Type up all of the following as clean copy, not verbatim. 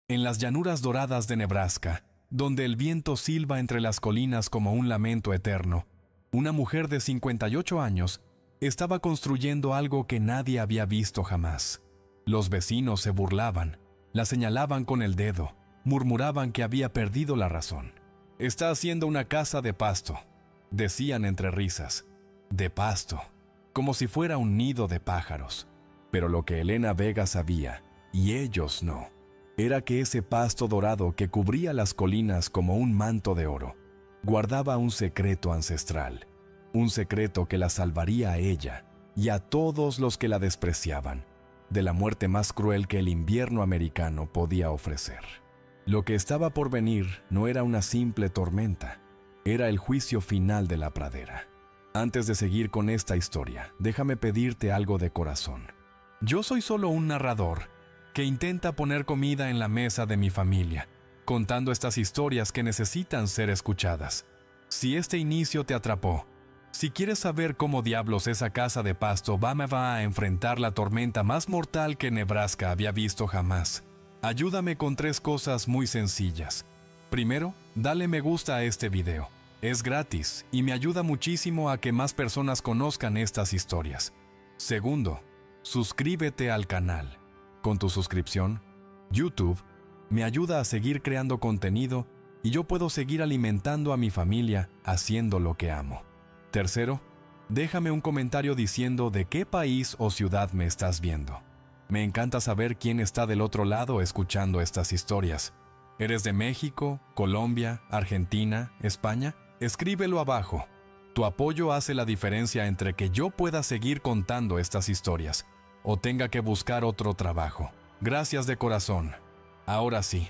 En las llanuras doradas de Nebraska, donde el viento silba entre las colinas como un lamento eterno, una mujer de 58 años estaba construyendo algo que nadie había visto jamás. Los vecinos se burlaban, la señalaban con el dedo, murmuraban que había perdido la razón. «Está haciendo una casa de pasto», decían entre risas. De pasto, como si fuera un nido de pájaros. Pero lo que Elena Vega sabía, y ellos no, era que ese pasto dorado que cubría las colinas como un manto de oro, guardaba un secreto ancestral, un secreto que la salvaría a ella y a todos los que la despreciaban, de la muerte más cruel que el invierno americano podía ofrecer. Lo que estaba por venir no era una simple tormenta, era el juicio final de la pradera. Antes de seguir con esta historia, déjame pedirte algo de corazón. Yo soy solo un narrador que intenta poner comida en la mesa de mi familia, contando estas historias que necesitan ser escuchadas. Si este inicio te atrapó, si quieres saber cómo diablos esa casa de pasto va a enfrentar la tormenta más mortal que Nebraska había visto jamás, ayúdame con 3 cosas muy sencillas. Primero, dale me gusta a este video. Es gratis y me ayuda muchísimo a que más personas conozcan estas historias. Segundo, suscríbete al canal. Con tu suscripción, YouTube me ayuda a seguir creando contenido y yo puedo seguir alimentando a mi familia haciendo lo que amo. Tercero, déjame un comentario diciendo de qué país o ciudad me estás viendo. Me encanta saber quién está del otro lado escuchando estas historias. ¿Eres de México, Colombia, Argentina, España? Escríbelo abajo. Tu apoyo hace la diferencia entre que yo pueda seguir contando estas historias o tenga que buscar otro trabajo. Gracias de corazón. Ahora sí,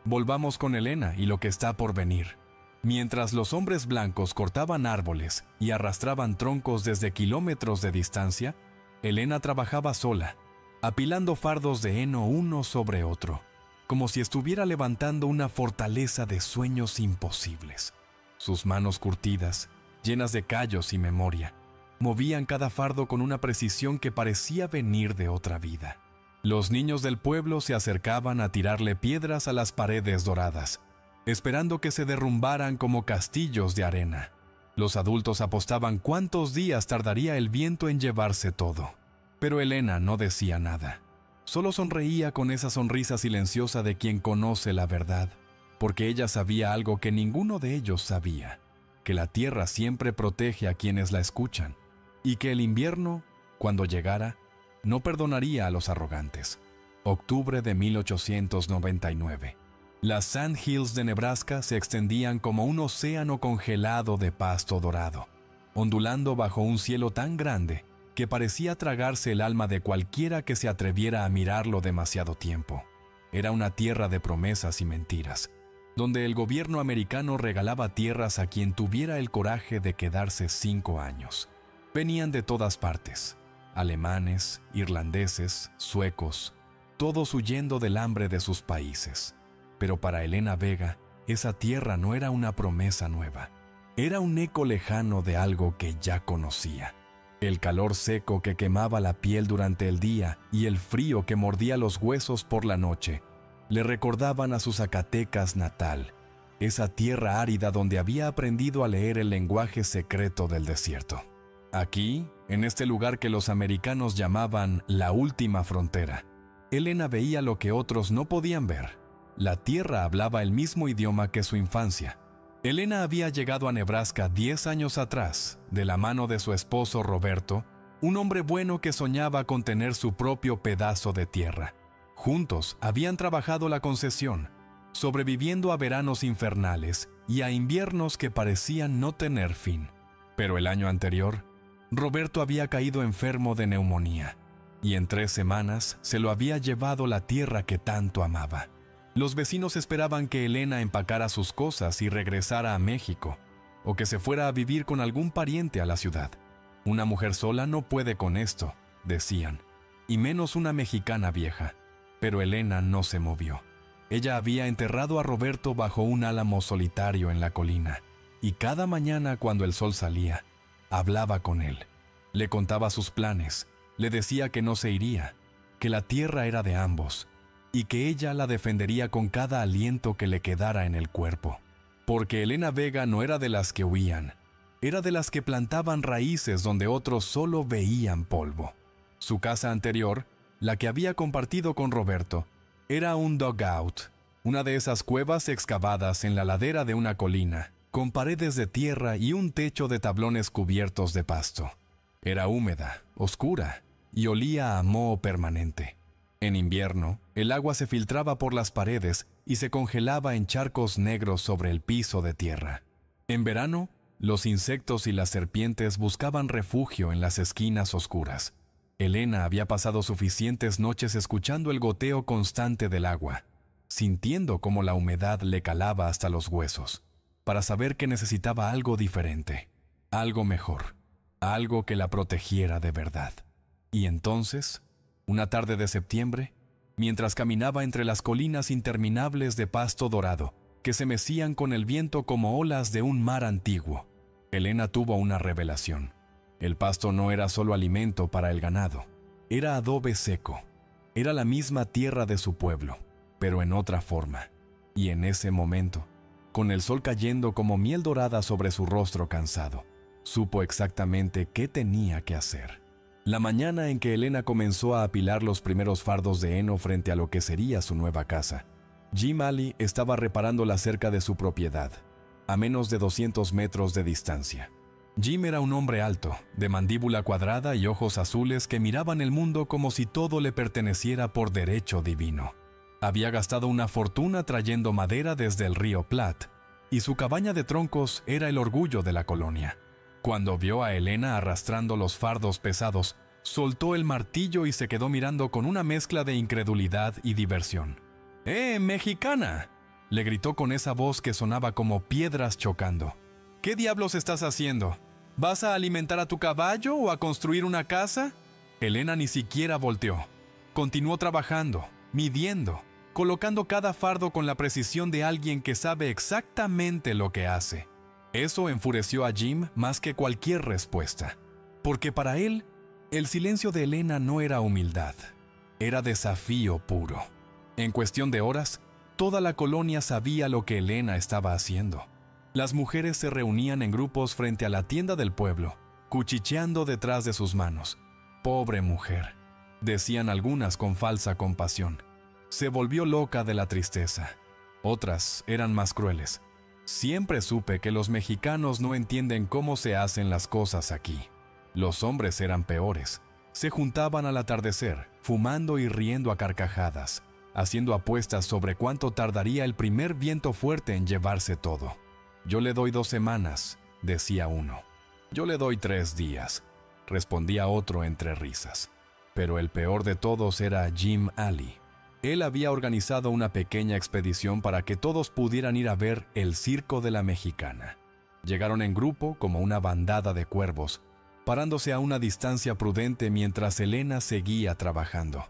volvamos con Elena y lo que está por venir. Mientras los hombres blancos cortaban árboles y arrastraban troncos desde kilómetros de distancia, Elena trabajaba sola, apilando fardos de heno uno sobre otro, como si estuviera levantando una fortaleza de sueños imposibles. Sus manos curtidas, llenas de callos y memoria, movían cada fardo con una precisión que parecía venir de otra vida. Los niños del pueblo se acercaban a tirarle piedras a las paredes doradas, esperando que se derrumbaran como castillos de arena. Los adultos apostaban cuántos días tardaría el viento en llevarse todo. Pero Elena no decía nada. Solo sonreía con esa sonrisa silenciosa de quien conoce la verdad, porque ella sabía algo que ninguno de ellos sabía, que la tierra siempre protege a quienes la escuchan, y que el invierno, cuando llegara, no perdonaría a los arrogantes. Octubre de 1899. Las Sand Hills de Nebraska se extendían como un océano congelado de pasto dorado, ondulando bajo un cielo tan grande que parecía tragarse el alma de cualquiera que se atreviera a mirarlo demasiado tiempo. Era una tierra de promesas y mentiras, donde el gobierno americano regalaba tierras a quien tuviera el coraje de quedarse 5 años. Venían de todas partes, alemanes, irlandeses, suecos, todos huyendo del hambre de sus países. Pero para Elena Vega, esa tierra no era una promesa nueva. Era un eco lejano de algo que ya conocía. El calor seco que quemaba la piel durante el día y el frío que mordía los huesos por la noche le recordaban a su Zacatecas natal, esa tierra árida donde había aprendido a leer el lenguaje secreto del desierto. Aquí, en este lugar que los americanos llamaban la última frontera, Elena veía lo que otros no podían ver. La tierra hablaba el mismo idioma que su infancia. Elena había llegado a Nebraska 10 años atrás, de la mano de su esposo Roberto, un hombre bueno que soñaba con tener su propio pedazo de tierra. Juntos habían trabajado la concesión, sobreviviendo a veranos infernales y a inviernos que parecían no tener fin. Pero el año anterior, Roberto había caído enfermo de neumonía, y en 3 semanas se lo había llevado la tierra que tanto amaba. Los vecinos esperaban que Elena empacara sus cosas y regresara a México, o que se fuera a vivir con algún pariente a la ciudad. Una mujer sola no puede con esto, decían, y menos una mexicana vieja. Pero Elena no se movió. Ella había enterrado a Roberto bajo un álamo solitario en la colina, y cada mañana cuando el sol salía, hablaba con él. Le contaba sus planes, le decía que no se iría, que la tierra era de ambos, y que ella la defendería con cada aliento que le quedara en el cuerpo. Porque Elena Vega no era de las que huían, era de las que plantaban raíces donde otros solo veían polvo. Su casa anterior, la que había compartido con Roberto, era un dugout, una de esas cuevas excavadas en la ladera de una colina, con paredes de tierra y un techo de tablones cubiertos de pasto. Era húmeda, oscura y olía a moho permanente. En invierno, el agua se filtraba por las paredes y se congelaba en charcos negros sobre el piso de tierra. En verano, los insectos y las serpientes buscaban refugio en las esquinas oscuras. Elena había pasado suficientes noches escuchando el goteo constante del agua, sintiendo cómo la humedad le calaba hasta los huesos, para saber que necesitaba algo diferente, algo mejor, algo que la protegiera de verdad. Y entonces, una tarde de septiembre, mientras caminaba entre las colinas interminables de pasto dorado, que se mecían con el viento como olas de un mar antiguo, Elena tuvo una revelación. El pasto no era solo alimento para el ganado, era adobe seco, era la misma tierra de su pueblo, pero en otra forma. Y en ese momento, con el sol cayendo como miel dorada sobre su rostro cansado, supo exactamente qué tenía que hacer. La mañana en que Elena comenzó a apilar los primeros fardos de heno frente a lo que sería su nueva casa, Jim Alley estaba reparando la cerca de su propiedad, a menos de 200 metros de distancia. Jim era un hombre alto, de mandíbula cuadrada y ojos azules que miraban el mundo como si todo le perteneciera por derecho divino. Había gastado una fortuna trayendo madera desde el río Platte, y su cabaña de troncos era el orgullo de la colonia. Cuando vio a Elena arrastrando los fardos pesados, soltó el martillo y se quedó mirando con una mezcla de incredulidad y diversión. Mexicana!, le gritó con esa voz que sonaba como piedras chocando. ¿Qué diablos estás haciendo? ¿Vas a alimentar a tu caballo o a construir una casa? Elena ni siquiera volteó. Continuó trabajando, midiendo, colocando cada fardo con la precisión de alguien que sabe exactamente lo que hace. Eso enfureció a Jim más que cualquier respuesta, porque para él, el silencio de Elena no era humildad, era desafío puro. En cuestión de horas, toda la colonia sabía lo que Elena estaba haciendo. Las mujeres se reunían en grupos frente a la tienda del pueblo, cuchicheando detrás de sus manos. «Pobre mujer», decían algunas con falsa compasión. Se volvió loca de la tristeza. Otras eran más crueles. «Siempre supe que los mexicanos no entienden cómo se hacen las cosas aquí». Los hombres eran peores. Se juntaban al atardecer, fumando y riendo a carcajadas, haciendo apuestas sobre cuánto tardaría el primer viento fuerte en llevarse todo. «Yo le doy 2 semanas», decía uno. «Yo le doy 3 días», respondía otro entre risas. Pero el peor de todos era Jim Alley. Él había organizado una pequeña expedición para que todos pudieran ir a ver el circo de la Mexicana. Llegaron en grupo como una bandada de cuervos, parándose a una distancia prudente mientras Elena seguía trabajando.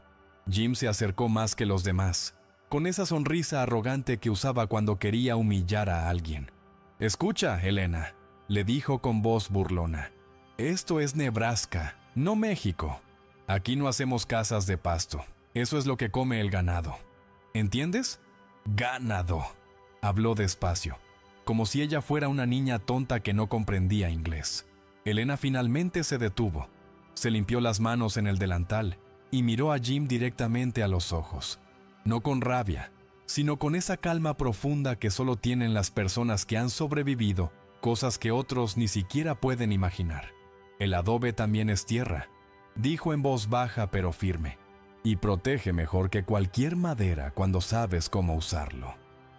Jim se acercó más que los demás, con esa sonrisa arrogante que usaba cuando quería humillar a alguien. «Escucha, Elena», le dijo con voz burlona. «Esto es Nebraska, no México. Aquí no hacemos casas de pasto. Eso es lo que come el ganado. ¿Entiendes? Ganado». Habló despacio, como si ella fuera una niña tonta que no comprendía inglés. Elena finalmente se detuvo, se limpió las manos en el delantal y miró a Jim directamente a los ojos. No con rabia, sino con esa calma profunda que solo tienen las personas que han sobrevivido cosas que otros ni siquiera pueden imaginar. «El adobe también es tierra», dijo en voz baja pero firme, «y protege mejor que cualquier madera cuando sabes cómo usarlo».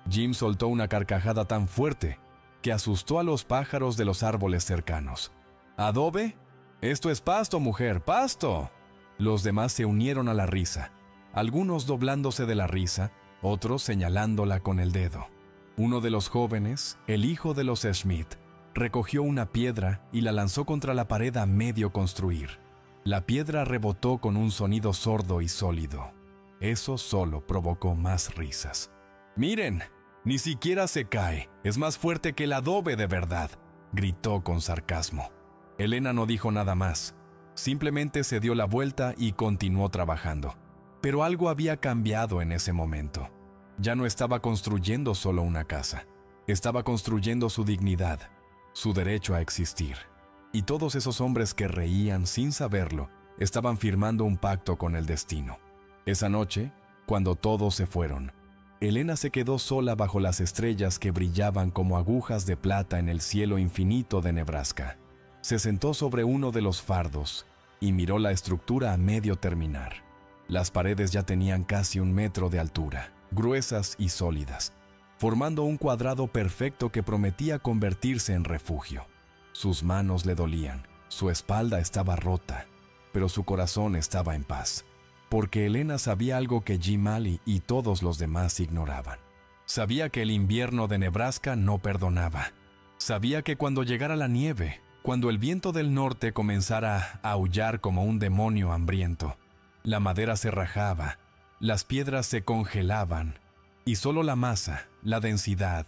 Jim soltó una carcajada tan fuerte que asustó a los pájaros de los árboles cercanos. «¿Adobe? Esto es pasto, mujer, pasto». Los demás se unieron a la risa, algunos doblándose de la risa, otros señalándola con el dedo. Uno de los jóvenes, el hijo de los Schmidt, recogió una piedra y la lanzó contra la pared a medio construir. La piedra rebotó con un sonido sordo y sólido. Eso solo provocó más risas. «Miren, ni siquiera se cae, es más fuerte que el adobe de verdad», gritó con sarcasmo. Elena no dijo nada más, simplemente se dio la vuelta y continuó trabajando. Pero algo había cambiado en ese momento. Ya no estaba construyendo solo una casa. Estaba construyendo su dignidad, su derecho a existir. Y todos esos hombres que reían sin saberlo, estaban firmando un pacto con el destino. Esa noche, cuando todos se fueron, Elena se quedó sola bajo las estrellas que brillaban como agujas de plata en el cielo infinito de Nebraska. Se sentó sobre uno de los fardos y miró la estructura a medio terminar. Las paredes ya tenían casi 1 metro de altura, gruesas y sólidas, formando un cuadrado perfecto que prometía convertirse en refugio. Sus manos le dolían, su espalda estaba rota, pero su corazón estaba en paz, porque Elena sabía algo que Jim Alley y todos los demás ignoraban. Sabía que el invierno de Nebraska no perdonaba. Sabía que cuando llegara la nieve, cuando el viento del norte comenzara a aullar como un demonio hambriento, la madera se rajaba, las piedras se congelaban, y solo la masa, la densidad,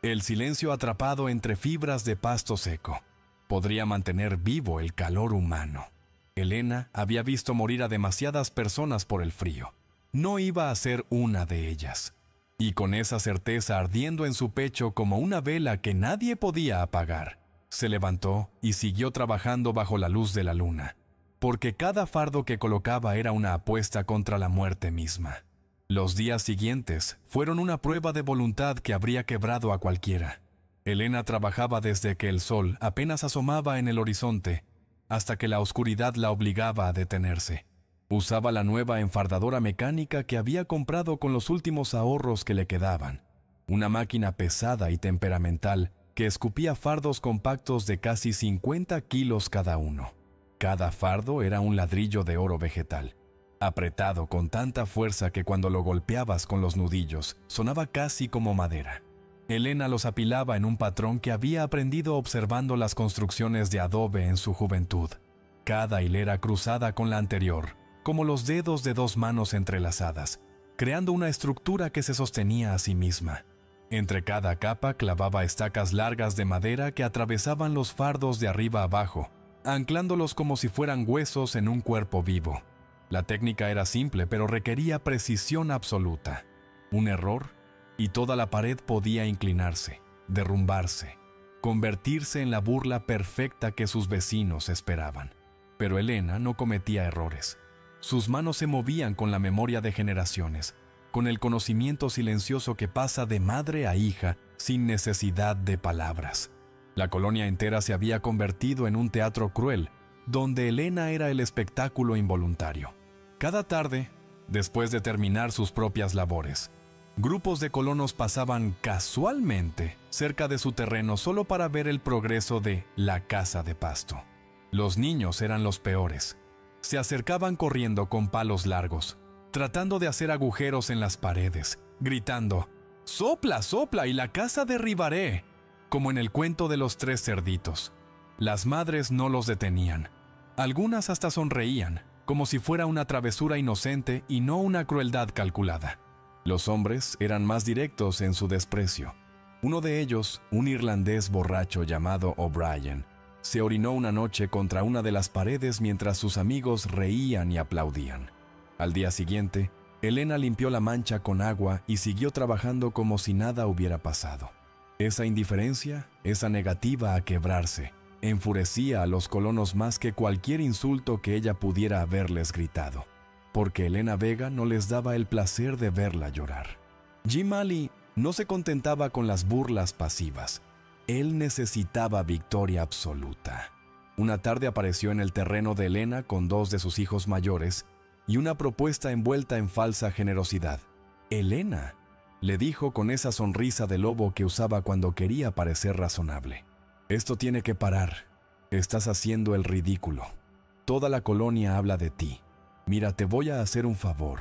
el silencio atrapado entre fibras de pasto seco, podría mantener vivo el calor humano. Elena había visto morir a demasiadas personas por el frío. No iba a ser una de ellas. Y con esa certeza ardiendo en su pecho como una vela que nadie podía apagar, se levantó y siguió trabajando bajo la luz de la luna, porque cada fardo que colocaba era una apuesta contra la muerte misma. Los días siguientes fueron una prueba de voluntad que habría quebrado a cualquiera. Elena trabajaba desde que el sol apenas asomaba en el horizonte hasta que la oscuridad la obligaba a detenerse. Usaba la nueva enfardadora mecánica que había comprado con los últimos ahorros que le quedaban, una máquina pesada y temperamental que escupía fardos compactos de casi 50 kilos cada uno. Cada fardo era un ladrillo de oro vegetal, apretado con tanta fuerza que cuando lo golpeabas con los nudillos sonaba casi como madera. Elena los apilaba en un patrón que había aprendido observando las construcciones de adobe en su juventud, cada hilera cruzada con la anterior, como los dedos de 2 manos entrelazadas, creando una estructura que se sostenía a sí misma. Entre cada capa clavaba estacas largas de madera que atravesaban los fardos de arriba abajo, anclándolos como si fueran huesos en un cuerpo vivo. La técnica era simple, pero requería precisión absoluta. Un error, y toda la pared podía inclinarse, derrumbarse, convertirse en la burla perfecta que sus vecinos esperaban. Pero Elena no cometía errores. Sus manos se movían con la memoria de generaciones, con el conocimiento silencioso que pasa de madre a hija sin necesidad de palabras. La colonia entera se había convertido en un teatro cruel, donde Elena era el espectáculo involuntario. Cada tarde, después de terminar sus propias labores, grupos de colonos pasaban casualmente cerca de su terreno solo para ver el progreso de la casa de pasto. Los niños eran los peores. Se acercaban corriendo con palos largos, tratando de hacer agujeros en las paredes, gritando, «¡Sopla, sopla y la casa derribaré!», como en el cuento de los 3 cerditos. Las madres no los detenían. Algunas hasta sonreían, como si fuera una travesura inocente y no una crueldad calculada. Los hombres eran más directos en su desprecio. Uno de ellos, un irlandés borracho llamado O'Brien, se orinó una noche contra una de las paredes mientras sus amigos reían y aplaudían. Al día siguiente, Elena limpió la mancha con agua y siguió trabajando como si nada hubiera pasado. Esa indiferencia, esa negativa a quebrarse, enfurecía a los colonos más que cualquier insulto que ella pudiera haberles gritado, porque Elena Vega no les daba el placer de verla llorar. Jim Alley no se contentaba con las burlas pasivas. Él necesitaba victoria absoluta. Una tarde apareció en el terreno de Elena con 2 de sus hijos mayores y una propuesta envuelta en falsa generosidad. «Elena», le dijo con esa sonrisa de lobo que usaba cuando quería parecer razonable, «esto tiene que parar. Estás haciendo el ridículo. Toda la colonia habla de ti. Mira, te voy a hacer un favor.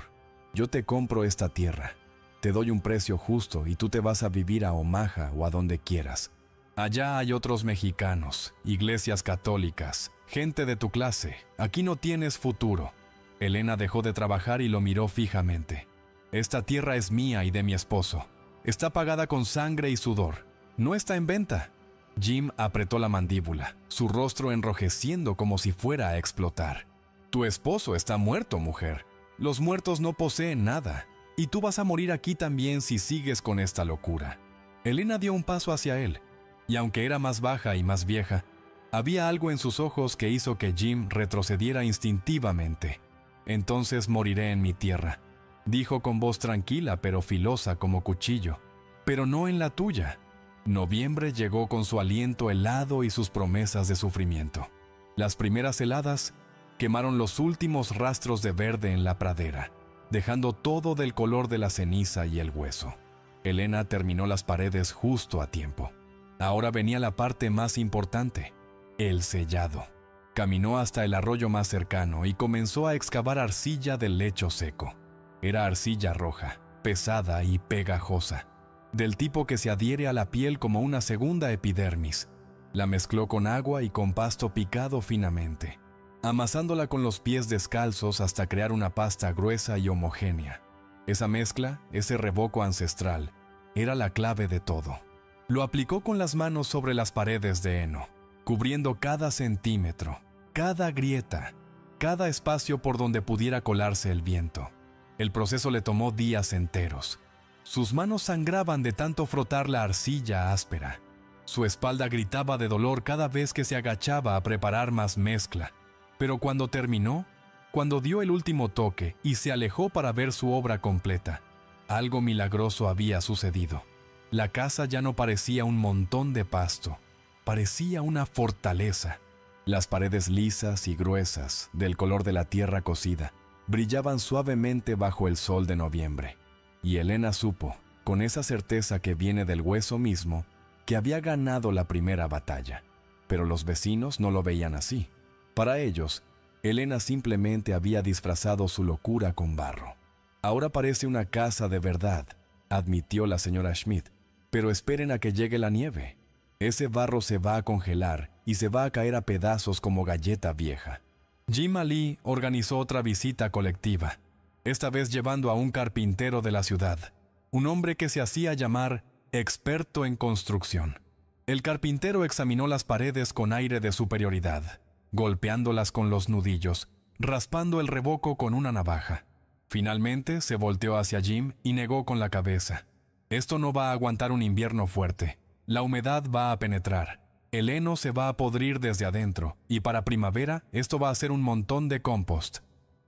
Yo te compro esta tierra. Te doy un precio justo y tú te vas a vivir a Omaha o a donde quieras. Allá hay otros mexicanos, iglesias católicas, gente de tu clase. Aquí no tienes futuro». Elena dejó de trabajar y lo miró fijamente. «Esta tierra es mía y de mi esposo. Está pagada con sangre y sudor. No está en venta». Jim apretó la mandíbula, su rostro enrojeciendo como si fuera a explotar. «Tu esposo está muerto, mujer. Los muertos no poseen nada, y tú vas a morir aquí también si sigues con esta locura. Elena dio un paso hacia él, y aunque era más baja y más vieja, había algo en sus ojos que hizo que Jim retrocediera instintivamente. «Entonces moriré en mi tierra», dijo con voz tranquila pero filosa como cuchillo. «Pero no en la tuya». Noviembre llegó con su aliento helado y sus promesas de sufrimiento. Las primeras heladas quemaron los últimos rastros de verde en la pradera, dejando todo del color de la ceniza y el hueso. Elena terminó las paredes justo a tiempo. Ahora venía la parte más importante, el sellado. Caminó hasta el arroyo más cercano y comenzó a excavar arcilla del lecho seco. Era arcilla roja, pesada y pegajosa, del tipo que se adhiere a la piel como una segunda epidermis. La mezcló con agua y con pasto picado finamente, amasándola con los pies descalzos hasta crear una pasta gruesa y homogénea. Esa mezcla, ese revoco ancestral, era la clave de todo. Lo aplicó con las manos sobre las paredes de heno, cubriendo cada centímetro, cada grieta, cada espacio por donde pudiera colarse el viento. El proceso le tomó días enteros. Sus manos sangraban de tanto frotar la arcilla áspera. Su espalda gritaba de dolor cada vez que se agachaba a preparar más mezcla. Pero cuando terminó, cuando dio el último toque y se alejó para ver su obra completa, algo milagroso había sucedido. La casa ya no parecía un montón de pasto, parecía una fortaleza. Las paredes lisas y gruesas, del color de la tierra cocida, brillaban suavemente bajo el sol de noviembre. Y Elena supo, con esa certeza que viene del hueso mismo, que había ganado la primera batalla. Pero los vecinos no lo veían así. Para ellos, Elena simplemente había disfrazado su locura con barro. «Ahora parece una casa de verdad», admitió la señora Schmidt, «pero esperen a que llegue la nieve. Ese barro se va a congelar y se va a caer a pedazos como galleta vieja». Jim Ali organizó otra visita colectiva, esta vez llevando a un carpintero de la ciudad, un hombre que se hacía llamar experto en construcción. El carpintero examinó las paredes con aire de superioridad, golpeándolas con los nudillos, raspando el revoco con una navaja. Finalmente se volteó hacia Jim y negó con la cabeza. «Esto no va a aguantar un invierno fuerte. La humedad va a penetrar. El heno se va a podrir desde adentro, y para primavera esto va a ser un montón de compost».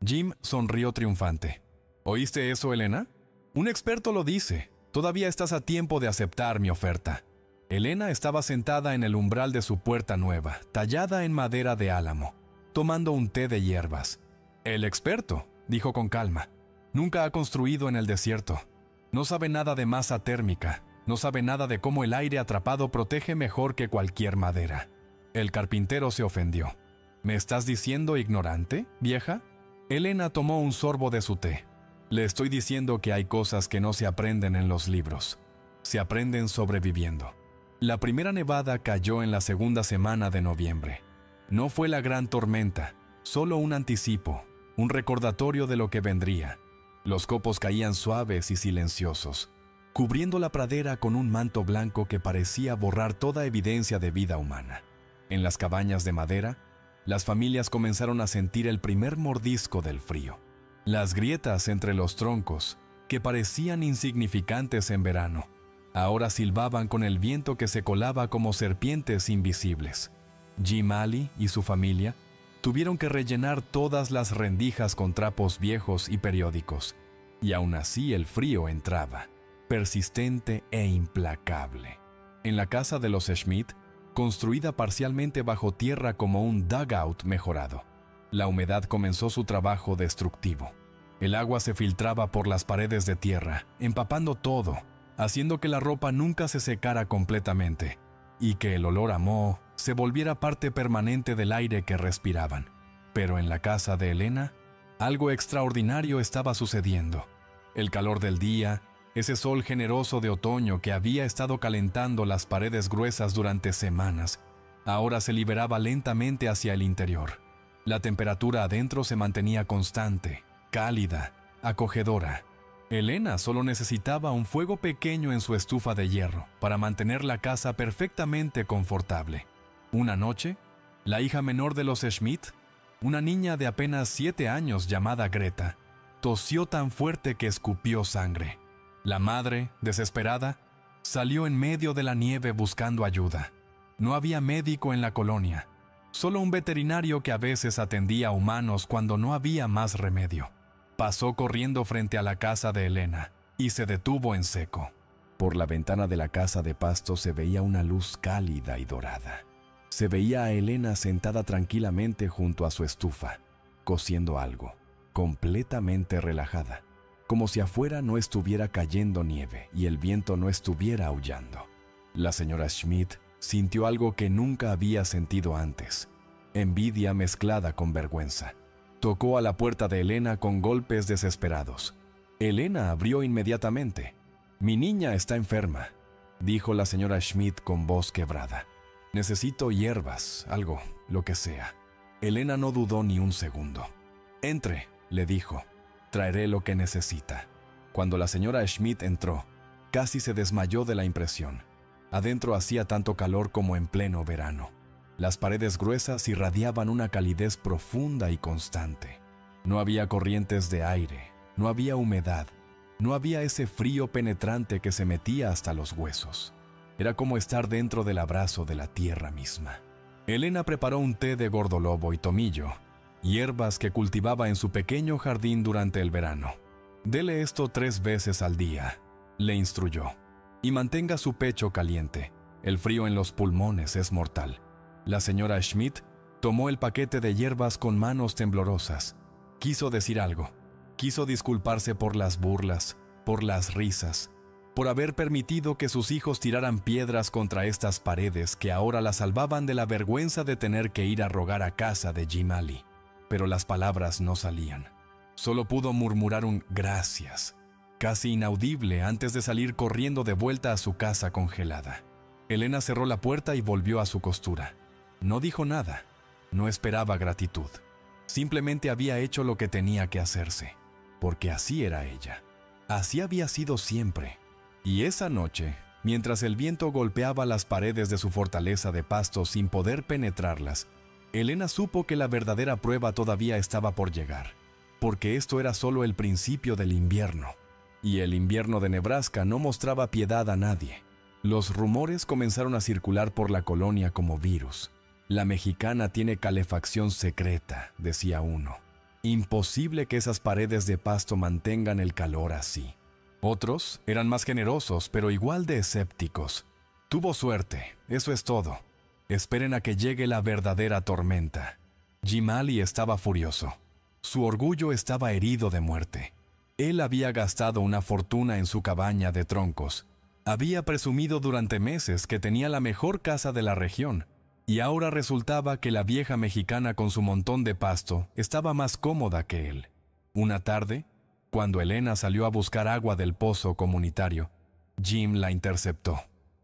Jim sonrió triunfante. «¿Oíste eso, Elena? Un experto lo dice. Todavía estás a tiempo de aceptar mi oferta». Elena estaba sentada en el umbral de su puerta nueva, tallada en madera de álamo, tomando un té de hierbas. «El experto», dijo con calma, «nunca ha construido en el desierto. No sabe nada de masa térmica. No sabe nada de cómo el aire atrapado protege mejor que cualquier madera». El carpintero se ofendió. «¿Me estás diciendo ignorante, vieja?» Elena tomó un sorbo de su té. «Le estoy diciendo que hay cosas que no se aprenden en los libros. Se aprenden sobreviviendo». La primera nevada cayó en la segunda semana de noviembre. No fue la gran tormenta, solo un anticipo, un recordatorio de lo que vendría. Los copos caían suaves y silenciosos, cubriendo la pradera con un manto blanco que parecía borrar toda evidencia de vida humana. En las cabañas de madera, las familias comenzaron a sentir el primer mordisco del frío. Las grietas entre los troncos, que parecían insignificantes en verano, ahora silbaban con el viento que se colaba como serpientes invisibles. Jim Ali y su familia tuvieron que rellenar todas las rendijas con trapos viejos y periódicos, y aún así el frío entraba, persistente e implacable. En la casa de los Schmidt, construida parcialmente bajo tierra como un dugout mejorado, la humedad comenzó su trabajo destructivo. El agua se filtraba por las paredes de tierra, empapando todo, haciendo que la ropa nunca se secara completamente y que el olor a moho se volviera parte permanente del aire que respiraban. Pero en la casa de Elena, algo extraordinario estaba sucediendo. El calor del día, ese sol generoso de otoño que había estado calentando las paredes gruesas durante semanas, ahora se liberaba lentamente hacia el interior. La temperatura adentro se mantenía constante, cálida, acogedora. Elena solo necesitaba un fuego pequeño en su estufa de hierro para mantener la casa perfectamente confortable. Una noche, la hija menor de los Schmidt, una niña de apenas 7 años llamada Greta, tosió tan fuerte que escupió sangre. La madre, desesperada, salió en medio de la nieve buscando ayuda. No había médico en la colonia, solo un veterinario que a veces atendía a humanos cuando no había más remedio. Pasó corriendo frente a la casa de Elena y se detuvo en seco. Por la ventana de la casa de pasto se veía una luz cálida y dorada. Se veía a Elena sentada tranquilamente junto a su estufa, cociendo algo, completamente relajada, como si afuera no estuviera cayendo nieve y el viento no estuviera aullando. La señora Schmidt sintió algo que nunca había sentido antes, envidia mezclada con vergüenza. Tocó a la puerta de Elena con golpes desesperados. Elena abrió inmediatamente. «Mi niña está enferma», dijo la señora Schmidt con voz quebrada. «Necesito hierbas, algo, lo que sea». Elena no dudó ni un segundo. «Entre», le dijo. «Traeré lo que necesita». Cuando la señora Schmidt entró, casi se desmayó de la impresión. Adentro hacía tanto calor como en pleno verano. Las paredes gruesas irradiaban una calidez profunda y constante. No había corrientes de aire, no había humedad, no había ese frío penetrante que se metía hasta los huesos. Era como estar dentro del abrazo de la tierra misma. Elena preparó un té de gordolobo y tomillo, hierbas que cultivaba en su pequeño jardín durante el verano. «Dele esto 3 veces al día», le instruyó, «y mantenga su pecho caliente. El frío en los pulmones es mortal». La señora Schmidt tomó el paquete de hierbas con manos temblorosas. Quiso decir algo. Quiso disculparse por las burlas, por las risas, por haber permitido que sus hijos tiraran piedras contra estas paredes que ahora la salvaban de la vergüenza de tener que ir a rogar a casa de Jim Ali. Pero las palabras no salían. Solo pudo murmurar un «gracias», casi inaudible antes de salir corriendo de vuelta a su casa congelada. Elena cerró la puerta y volvió a su costura. No dijo nada, no esperaba gratitud. Simplemente había hecho lo que tenía que hacerse, porque así era ella. Así había sido siempre. Y esa noche, mientras el viento golpeaba las paredes de su fortaleza de pasto sin poder penetrarlas, Elena supo que la verdadera prueba todavía estaba por llegar, porque esto era solo el principio del invierno. Y el invierno de Nebraska no mostraba piedad a nadie. Los rumores comenzaron a circular por la colonia como virus. «La mexicana tiene calefacción secreta», decía uno. «Imposible que esas paredes de pasto mantengan el calor así». Otros eran más generosos, pero igual de escépticos. «Tuvo suerte, eso es todo. Esperen a que llegue la verdadera tormenta». Jim Ali estaba furioso. Su orgullo estaba herido de muerte. Él había gastado una fortuna en su cabaña de troncos. Había presumido durante meses que tenía la mejor casa de la región. Y ahora resultaba que la vieja mexicana con su montón de pasto estaba más cómoda que él. Una tarde, cuando Elena salió a buscar agua del pozo comunitario, Jim la interceptó.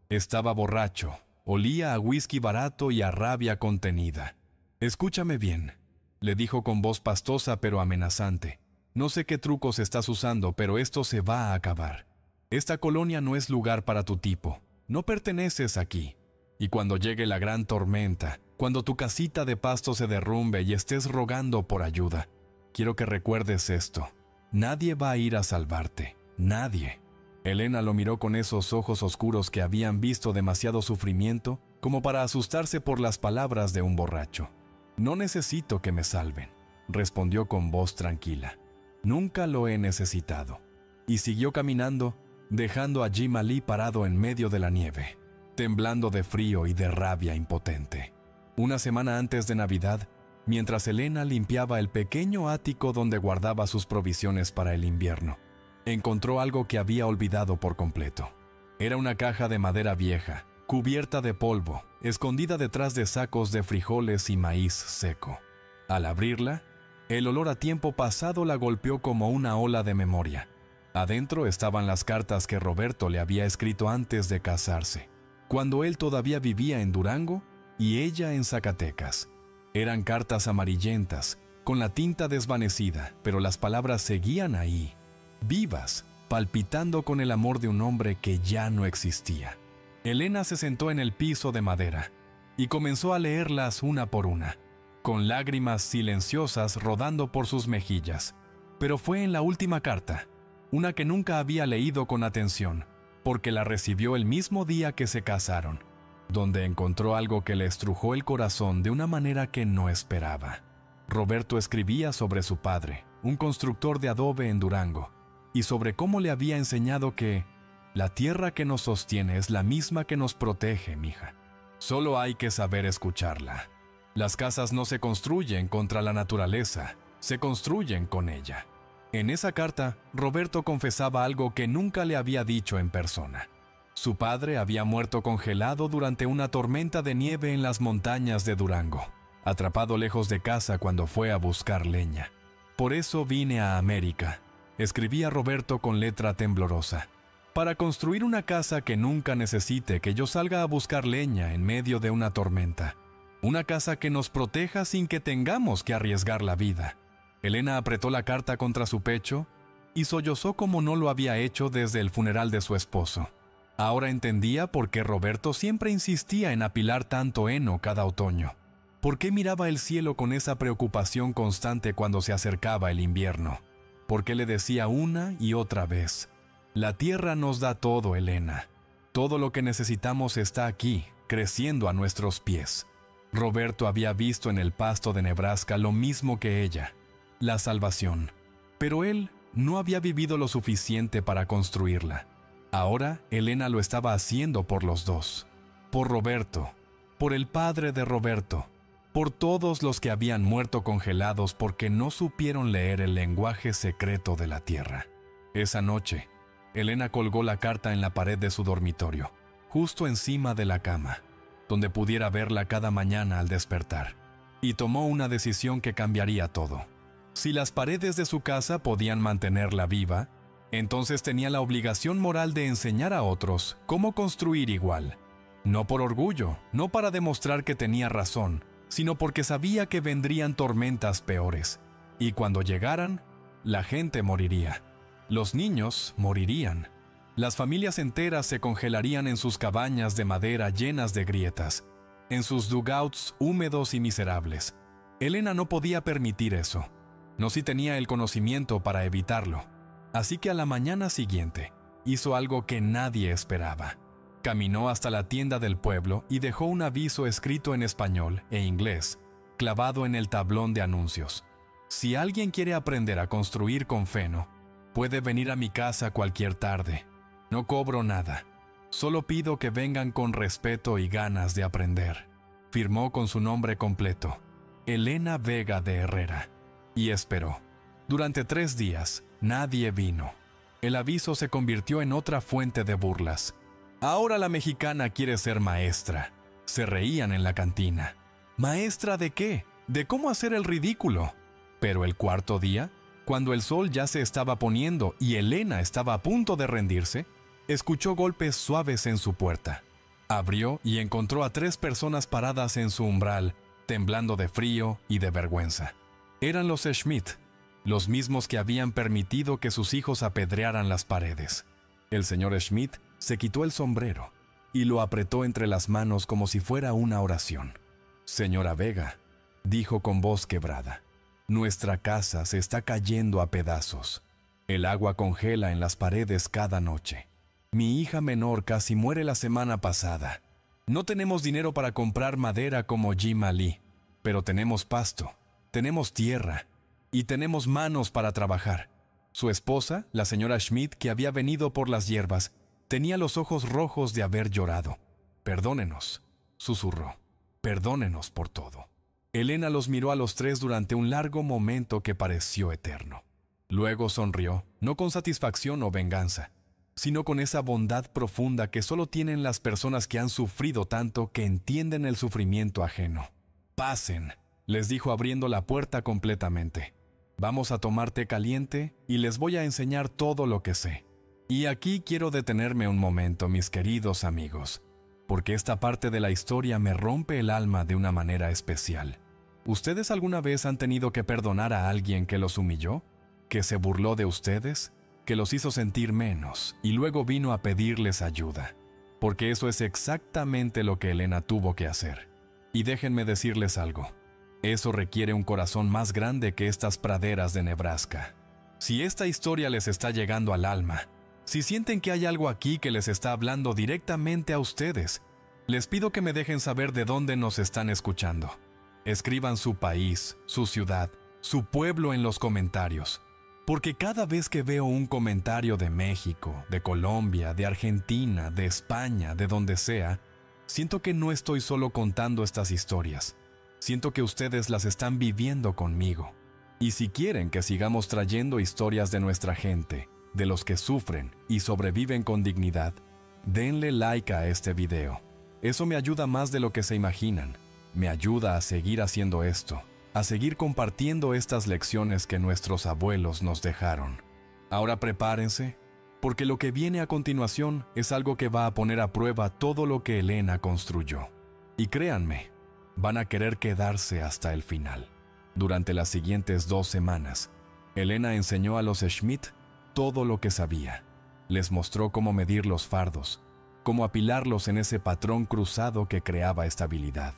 Estaba borracho, olía a whisky barato y a rabia contenida. «Escúchame bien», le dijo con voz pastosa pero amenazante. «No sé qué trucos estás usando, pero esto se va a acabar. Esta colonia no es lugar para tu tipo. No perteneces aquí. Y cuando llegue la gran tormenta, cuando tu casita de pasto se derrumbe y estés rogando por ayuda, quiero que recuerdes esto. Nadie va a ir a salvarte. Nadie». Elena lo miró con esos ojos oscuros que habían visto demasiado sufrimiento como para asustarse por las palabras de un borracho. «No necesito que me salven», respondió con voz tranquila. «Nunca lo he necesitado». Y siguió caminando, dejando a Jim Ali parado en medio de la nieve, temblando de frío y de rabia impotente. Una semana antes de Navidad, mientras Elena limpiaba el pequeño ático donde guardaba sus provisiones para el invierno, encontró algo que había olvidado por completo. Era una caja de madera vieja, cubierta de polvo, escondida detrás de sacos de frijoles y maíz seco. Al abrirla, el olor a tiempo pasado la golpeó como una ola de memoria. Adentro estaban las cartas que Roberto le había escrito antes de casarse, cuando él todavía vivía en Durango y ella en Zacatecas. Eran cartas amarillentas, con la tinta desvanecida, pero las palabras seguían ahí, vivas, palpitando con el amor de un hombre que ya no existía. Elena se sentó en el piso de madera y comenzó a leerlas una por una, con lágrimas silenciosas rodando por sus mejillas. Pero fue en la última carta, una que nunca había leído con atención, porque la recibió el mismo día que se casaron, donde encontró algo que le estrujó el corazón de una manera que no esperaba. Roberto escribía sobre su padre, un constructor de adobe en Durango, y sobre cómo le había enseñado que la tierra que nos sostiene es la misma que nos protege, mija. Solo hay que saber escucharla. Las casas no se construyen contra la naturaleza, se construyen con ella. En esa carta, Roberto confesaba algo que nunca le había dicho en persona. Su padre había muerto congelado durante una tormenta de nieve en las montañas de Durango, atrapado lejos de casa cuando fue a buscar leña. Por eso vine a América, escribía Roberto con letra temblorosa, para construir una casa que nunca necesite que yo salga a buscar leña en medio de una tormenta. Una casa que nos proteja sin que tengamos que arriesgar la vida. Elena apretó la carta contra su pecho y sollozó como no lo había hecho desde el funeral de su esposo. Ahora entendía por qué Roberto siempre insistía en apilar tanto heno cada otoño. ¿Por qué miraba el cielo con esa preocupación constante cuando se acercaba el invierno? ¿Por qué le decía una y otra vez: la tierra nos da todo, Elena. Todo lo que necesitamos está aquí, creciendo a nuestros pies? Roberto había visto en el pasto de Nebraska lo mismo que ella, la salvación. Pero él no había vivido lo suficiente para construirla. Ahora Elena lo estaba haciendo por los dos. Por Roberto, por el padre de Roberto, por todos los que habían muerto congelados porque no supieron leer el lenguaje secreto de la tierra. Esa noche, Elena colgó la carta en la pared de su dormitorio, justo encima de la cama, donde pudiera verla cada mañana al despertar, y tomó una decisión que cambiaría todo. Si las paredes de su casa podían mantenerla viva, entonces tenía la obligación moral de enseñar a otros cómo construir igual. No por orgullo, no para demostrar que tenía razón, sino porque sabía que vendrían tormentas peores, y cuando llegaran, la gente moriría. Los niños morirían. Las familias enteras se congelarían en sus cabañas de madera llenas de grietas, en sus dugouts húmedos y miserables. Elena no podía permitir eso. No si tenía el conocimiento para evitarlo. Así que a la mañana siguiente, hizo algo que nadie esperaba. Caminó hasta la tienda del pueblo y dejó un aviso escrito en español e inglés, clavado en el tablón de anuncios. Si alguien quiere aprender a construir con feno, puede venir a mi casa cualquier tarde. No cobro nada. Solo pido que vengan con respeto y ganas de aprender. Firmó con su nombre completo, Elena Vega de Herrera, y esperó. Durante 3 días, nadie vino. El aviso se convirtió en otra fuente de burlas. Ahora la mexicana quiere ser maestra. Se reían en la cantina. ¿Maestra de qué? ¿De cómo hacer el ridículo? Pero el 4.º día, cuando el sol ya se estaba poniendo y Elena estaba a punto de rendirse, escuchó golpes suaves en su puerta. Abrió y encontró a 3 personas paradas en su umbral, temblando de frío y de vergüenza. Eran los Schmidt, los mismos que habían permitido que sus hijos apedrearan las paredes. El señor Schmidt se quitó el sombrero y lo apretó entre las manos como si fuera una oración. «Señora Vega», dijo con voz quebrada, «nuestra casa se está cayendo a pedazos. El agua congela en las paredes cada noche. Mi hija menor casi muere la semana pasada. No tenemos dinero para comprar madera como Jim Ali, pero tenemos pasto, tenemos tierra y tenemos manos para trabajar». Su esposa, la señora Schmidt, que había venido por las hierbas, tenía los ojos rojos de haber llorado. «Perdónenos», susurró, «perdónenos por todo». Elena los miró a los 3 durante un largo momento que pareció eterno. Luego sonrió, no con satisfacción o venganza, sino con esa bondad profunda que solo tienen las personas que han sufrido tanto que entienden el sufrimiento ajeno. «Pasen», les dijo abriendo la puerta completamente. «Vamos a tomar té caliente y les voy a enseñar todo lo que sé. Y aquí quiero detenerme un momento, mis queridos amigos, porque esta parte de la historia me rompe el alma de una manera especial. ¿Ustedes alguna vez han tenido que perdonar a alguien que los humilló? ¿Que se burló de ustedes? ¿Que los hizo sentir menos y luego vino a pedirles ayuda? Porque eso es exactamente lo que Elena tuvo que hacer. Y déjenme decirles algo. Eso requiere un corazón más grande que estas praderas de Nebraska. Si esta historia les está llegando al alma, si sienten que hay algo aquí que les está hablando directamente a ustedes, les pido que me dejen saber de dónde nos están escuchando. Escriban su país, su ciudad, su pueblo en los comentarios. Porque cada vez que veo un comentario de México, de Colombia, de Argentina, de España, de donde sea, siento que no estoy solo contando estas historias. Siento que ustedes las están viviendo conmigo. Y si quieren que sigamos trayendo historias de nuestra gente, de los que sufren y sobreviven con dignidad, denle like a este video. Eso me ayuda más de lo que se imaginan. Me ayuda a seguir haciendo esto, a seguir compartiendo estas lecciones que nuestros abuelos nos dejaron. Ahora prepárense, porque lo que viene a continuación es algo que va a poner a prueba todo lo que Elena construyó. Y créanme, van a querer quedarse hasta el final. Durante las siguientes 2 semanas, Elena enseñó a los Schmidt todo lo que sabía. Les mostró cómo medir los fardos, cómo apilarlos en ese patrón cruzado que creaba estabilidad,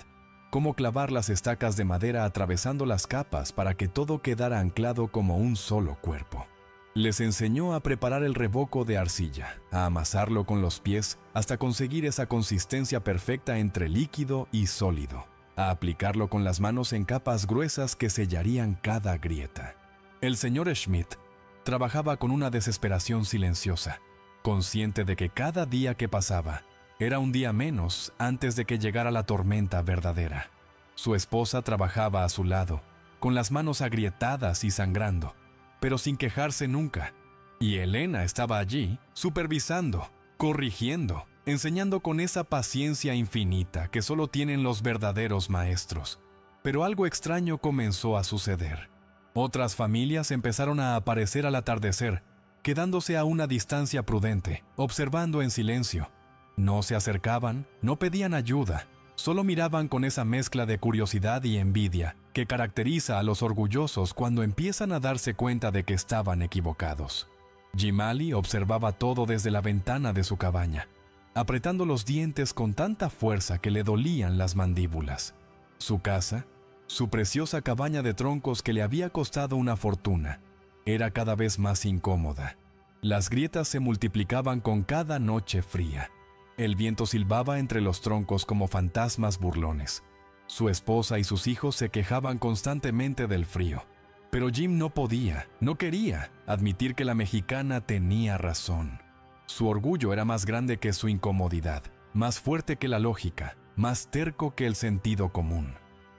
cómo clavar las estacas de madera atravesando las capas para que todo quedara anclado como un solo cuerpo. Les enseñó a preparar el revoco de arcilla, a amasarlo con los pies hasta conseguir esa consistencia perfecta entre líquido y sólido, a aplicarlo con las manos en capas gruesas que sellarían cada grieta. El señor Schmidt trabajaba con una desesperación silenciosa, consciente de que cada día que pasaba era un día menos antes de que llegara la tormenta verdadera. Su esposa trabajaba a su lado, con las manos agrietadas y sangrando, pero sin quejarse nunca. Y Elena estaba allí, supervisando, corrigiendo, enseñando con esa paciencia infinita que solo tienen los verdaderos maestros. Pero algo extraño comenzó a suceder. Otras familias empezaron a aparecer al atardecer, quedándose a una distancia prudente, observando en silencio. No se acercaban, no pedían ayuda, solo miraban con esa mezcla de curiosidad y envidia que caracteriza a los orgullosos cuando empiezan a darse cuenta de que estaban equivocados. Jimali observaba todo desde la ventana de su cabaña, apretando los dientes con tanta fuerza que le dolían las mandíbulas. Su casa, su preciosa cabaña de troncos que le había costado una fortuna, era cada vez más incómoda. Las grietas se multiplicaban con cada noche fría. El viento silbaba entre los troncos como fantasmas burlones. Su esposa y sus hijos se quejaban constantemente del frío. Pero Jim no podía, no quería admitir que la mexicana tenía razón. Su orgullo era más grande que su incomodidad, más fuerte que la lógica, más terco que el sentido común.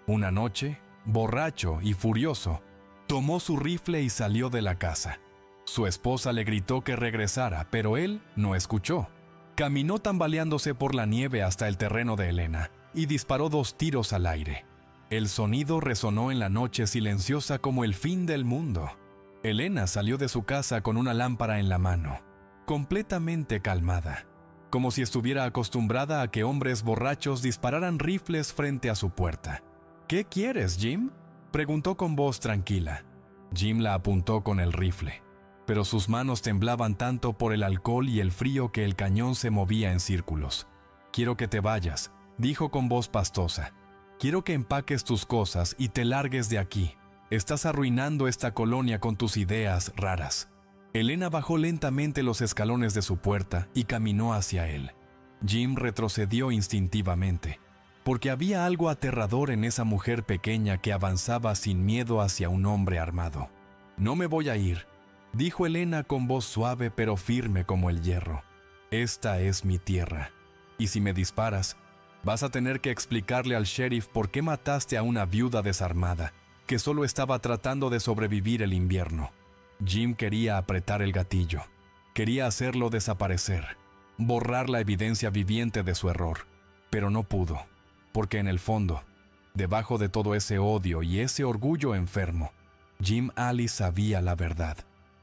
Una noche, borracho y furioso, tomó su rifle y salió de la casa. Su esposa le gritó que regresara, pero él no escuchó. Caminó tambaleándose por la nieve hasta el terreno de Elena y disparó 2 tiros al aire. El sonido resonó en la noche silenciosa como el fin del mundo. Elena salió de su casa con una lámpara en la mano, completamente calmada, como si estuviera acostumbrada a que hombres borrachos dispararan rifles frente a su puerta. «¿Qué quieres, Jim?», preguntó con voz tranquila. Jim la apuntó con el rifle, pero sus manos temblaban tanto por el alcohol y el frío que el cañón se movía en círculos. «Quiero que te vayas», dijo con voz pastosa. «Quiero que empaques tus cosas y te largues de aquí. Estás arruinando esta colonia con tus ideas raras». Elena bajó lentamente los escalones de su puerta y caminó hacia él. Jim retrocedió instintivamente, porque había algo aterrador en esa mujer pequeña que avanzaba sin miedo hacia un hombre armado. «No me voy a ir», dijo Elena con voz suave pero firme como el hierro. «Esta es mi tierra, y si me disparas, vas a tener que explicarle al sheriff por qué mataste a una viuda desarmada, que solo estaba tratando de sobrevivir el invierno». Jim quería apretar el gatillo. Quería hacerlo desaparecer, borrar la evidencia viviente de su error, pero no pudo, porque en el fondo, debajo de todo ese odio y ese orgullo enfermo, Jim Alley sabía la verdad.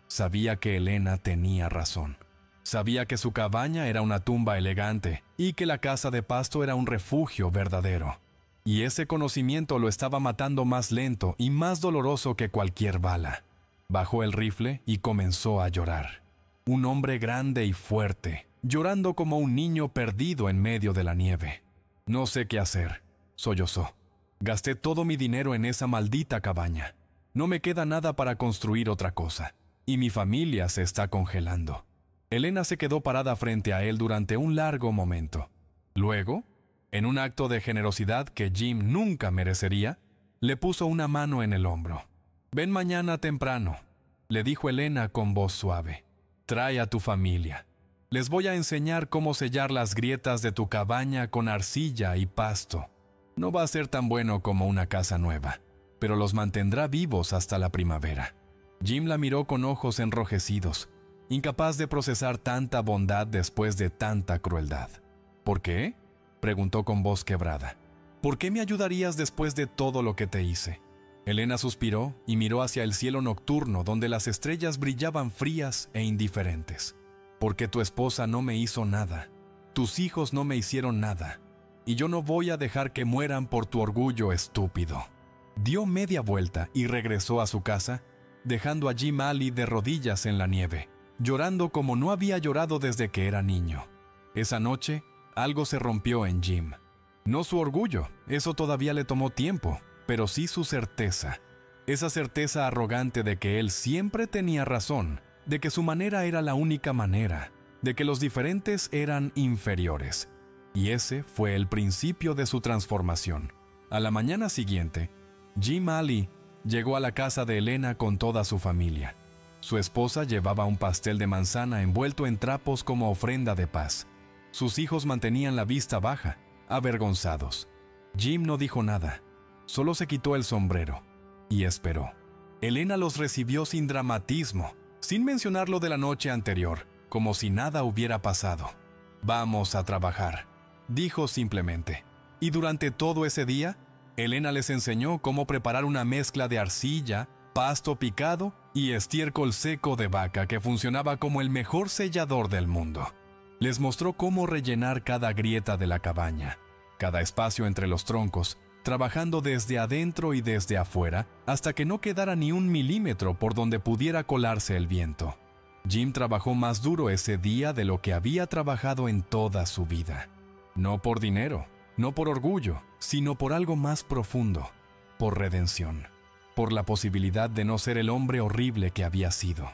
Sabía que Elena tenía razón. Sabía que su cabaña era una tumba elegante y que la casa de pasto era un refugio verdadero. Y ese conocimiento lo estaba matando más lento y más doloroso que cualquier bala. Bajó el rifle y comenzó a llorar. Un hombre grande y fuerte, llorando como un niño perdido en medio de la nieve. «No sé qué hacer», sollozó. «Gasté todo mi dinero en esa maldita cabaña. No me queda nada para construir otra cosa. y mi familia se está congelando. Elena se quedó parada frente a él durante un largo momento. Luego, en un acto de generosidad que Jim nunca merecería, le puso una mano en el hombro. «Ven mañana temprano», le dijo Elena con voz suave. «Trae a tu familia. Les voy a enseñar cómo sellar las grietas de tu cabaña con arcilla y pasto. No va a ser tan bueno como una casa nueva, pero los mantendrá vivos hasta la primavera». Jim la miró con ojos enrojecidos, incapaz de procesar tanta bondad después de tanta crueldad. «¿Por qué?», preguntó con voz quebrada. «¿Por qué me ayudarías después de todo lo que te hice?». Elena suspiró y miró hacia el cielo nocturno donde las estrellas brillaban frías e indiferentes. «Porque tu esposa no me hizo nada, tus hijos no me hicieron nada, y yo no voy a dejar que mueran por tu orgullo estúpido». Dio media vuelta y regresó a su casa, dejando a Jim Alley de rodillas en la nieve, llorando como no había llorado desde que era niño. Esa noche, algo se rompió en Jim. No su orgullo, eso todavía le tomó tiempo, pero sí su certeza. Esa certeza arrogante de que él siempre tenía razón, de que su manera era la única manera, de que los diferentes eran inferiores. Y ese fue el principio de su transformación. A la mañana siguiente, Jim Alley llegó a la casa de Elena con toda su familia. Su esposa llevaba un pastel de manzana envuelto en trapos como ofrenda de paz. Sus hijos mantenían la vista baja, avergonzados. Jim no dijo nada, solo se quitó el sombrero y esperó. Elena los recibió sin dramatismo, sin mencionar lo de la noche anterior, como si nada hubiera pasado. «Vamos a trabajar», dijo simplemente. Y durante todo ese día, Elena les enseñó cómo preparar una mezcla de arcilla, pasto picado y estiércol seco de vaca que funcionaba como el mejor sellador del mundo. Les mostró cómo rellenar cada grieta de la cabaña, cada espacio entre los troncos, trabajando desde adentro y desde afuera hasta que no quedara ni un milímetro por donde pudiera colarse el viento. Jim trabajó más duro ese día de lo que había trabajado en toda su vida. No por dinero, no por orgullo, sino por algo más profundo, por redención, por la posibilidad de no ser el hombre horrible que había sido.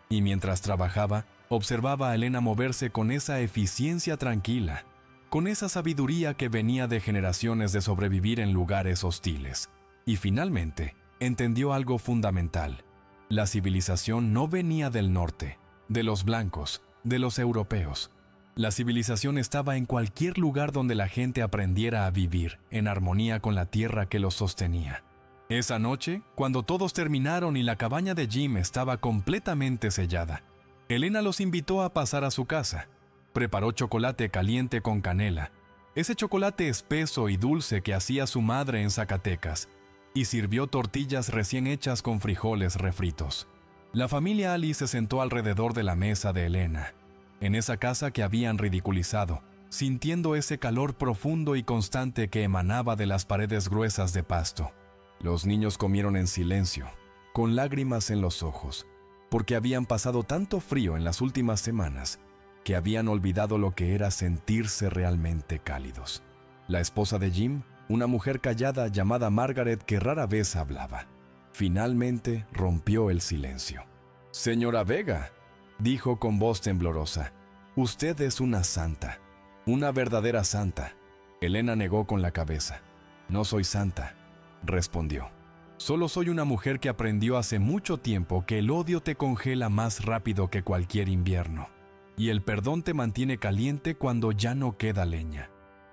Y mientras trabajaba, observaba a Elena moverse con esa eficiencia tranquila, con esa sabiduría que venía de generaciones de sobrevivir en lugares hostiles. Y finalmente, entendió algo fundamental. La civilización no venía del norte, de los blancos, de los europeos. La civilización estaba en cualquier lugar donde la gente aprendiera a vivir en armonía con la tierra que los sostenía. Esa noche, cuando todos terminaron y la cabaña de Jim estaba completamente sellada, Elena los invitó a pasar a su casa. Preparó chocolate caliente con canela, ese chocolate espeso y dulce que hacía su madre en Zacatecas, y sirvió tortillas recién hechas con frijoles refritos. La familia Alley se sentó alrededor de la mesa de Elena, en esa casa que habían ridiculizado, sintiendo ese calor profundo y constante que emanaba de las paredes gruesas de pasto. Los niños comieron en silencio, con lágrimas en los ojos, porque habían pasado tanto frío en las últimas semanas que habían olvidado lo que era sentirse realmente cálidos. La esposa de Jim, una mujer callada llamada Margaret que rara vez hablaba, finalmente rompió el silencio. «Señora Vega», dijo con voz temblorosa, «usted es una santa, una verdadera santa». Elena negó con la cabeza. «No soy santa», respondió. «Solo soy una mujer que aprendió hace mucho tiempo que el odio te congela más rápido que cualquier invierno, y el perdón te mantiene caliente cuando ya no queda leña».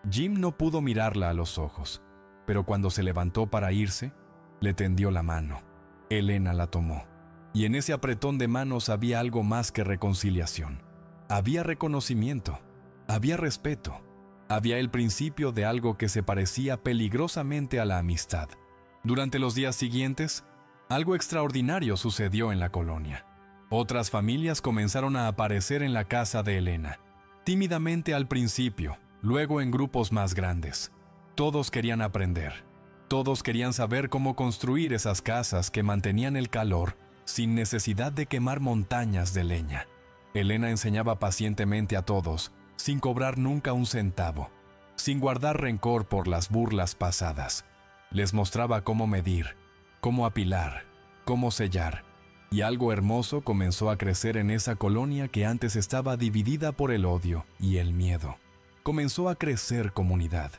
Jim no pudo mirarla a los ojos, pero cuando se levantó para irse, le tendió la mano. Elena la tomó, y en ese apretón de manos había algo más que reconciliación. Había reconocimiento, había respeto, había el principio de algo que se parecía peligrosamente a la amistad. Durante los días siguientes, algo extraordinario sucedió en la colonia. Otras familias comenzaron a aparecer en la casa de Elena, tímidamente al principio, luego en grupos más grandes. Todos querían aprender. Todos querían saber cómo construir esas casas que mantenían el calor sin necesidad de quemar montañas de leña. Elena enseñaba pacientemente a todos, sin cobrar nunca un centavo, sin guardar rencor por las burlas pasadas. Les mostraba cómo medir, cómo apilar, cómo sellar, y algo hermoso comenzó a crecer en esa colonia que antes estaba dividida por el odio y el miedo. Comenzó a crecer comunidad,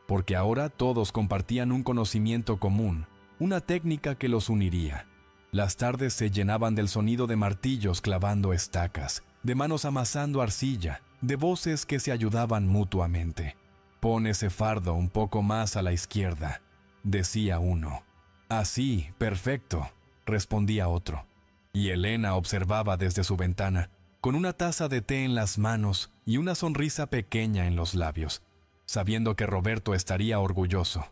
porque ahora todos compartían un conocimiento común, una técnica que los uniría. Las tardes se llenaban del sonido de martillos clavando estacas, de manos amasando arcilla, de voces que se ayudaban mutuamente. «Pon ese fardo un poco más a la izquierda», decía uno. «Así, perfecto», respondía otro. Y Elena observaba desde su ventana, con una taza de té en las manos y una sonrisa pequeña en los labios, sabiendo que Roberto estaría orgulloso,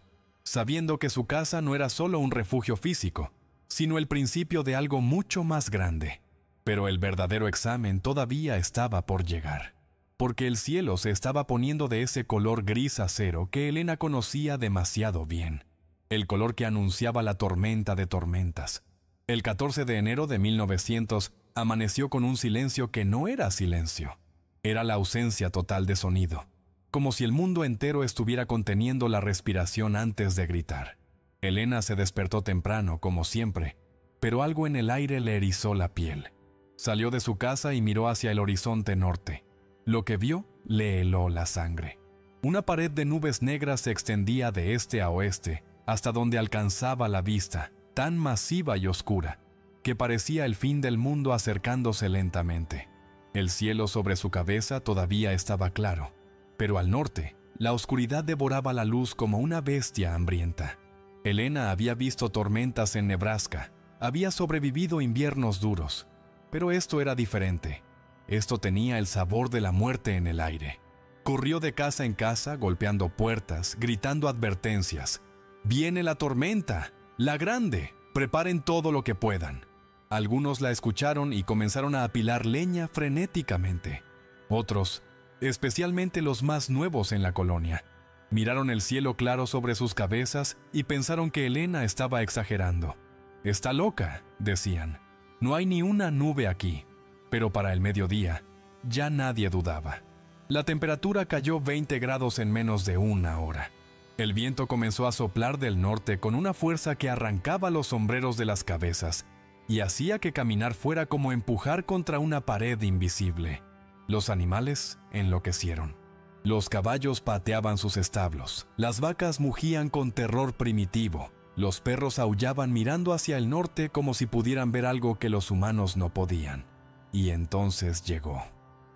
sabiendo que su casa no era solo un refugio físico, sino el principio de algo mucho más grande. Pero el verdadero examen todavía estaba por llegar, porque el cielo se estaba poniendo de ese color gris acero que Elena conocía demasiado bien, el color que anunciaba la tormenta de tormentas. El 14 de enero de 1900 amaneció con un silencio que no era silencio, era la ausencia total de sonido, como si el mundo entero estuviera conteniendo la respiración antes de gritar. Elena se despertó temprano, como siempre, pero algo en el aire le erizó la piel. Salió de su casa y miró hacia el horizonte norte. Lo que vio le heló la sangre. Una pared de nubes negras se extendía de este a oeste, hasta donde alcanzaba la vista, tan masiva y oscura, que parecía el fin del mundo acercándose lentamente. El cielo sobre su cabeza todavía estaba claro, pero al norte, la oscuridad devoraba la luz como una bestia hambrienta. Elena había visto tormentas en Nebraska, había sobrevivido inviernos duros, pero esto era diferente. Esto tenía el sabor de la muerte en el aire. Corrió de casa en casa, golpeando puertas, gritando advertencias. «¡Viene la tormenta! ¡La grande! ¡Preparen todo lo que puedan!». Algunos la escucharon y comenzaron a apilar leña frenéticamente. Otros, especialmente los más nuevos en la colonia, miraron el cielo claro sobre sus cabezas y pensaron que Elena estaba exagerando. «Está loca», decían. «No hay ni una nube aquí». Pero para el mediodía, ya nadie dudaba. La temperatura cayó 20 grados en menos de una hora. El viento comenzó a soplar del norte con una fuerza que arrancaba los sombreros de las cabezas y hacía que caminar fuera como empujar contra una pared invisible. Los animales enloquecieron. Los caballos pateaban sus establos, las vacas mugían con terror primitivo, los perros aullaban mirando hacia el norte como si pudieran ver algo que los humanos no podían. Y entonces llegó.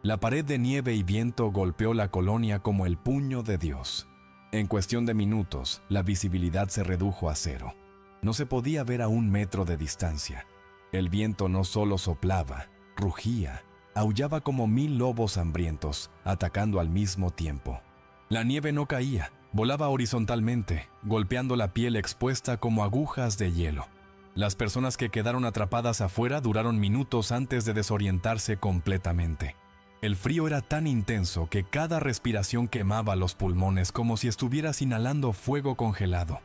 La pared de nieve y viento golpeó la colonia como el puño de Dios. En cuestión de minutos, la visibilidad se redujo a cero. No se podía ver a 1 metro de distancia. El viento no solo soplaba, rugía, aullaba como 1000 lobos hambrientos, atacando al mismo tiempo. La nieve no caía, volaba horizontalmente, golpeando la piel expuesta como agujas de hielo. Las personas que quedaron atrapadas afuera duraron minutos antes de desorientarse completamente. El frío era tan intenso que cada respiración quemaba los pulmones como si estuvieras inhalando fuego congelado.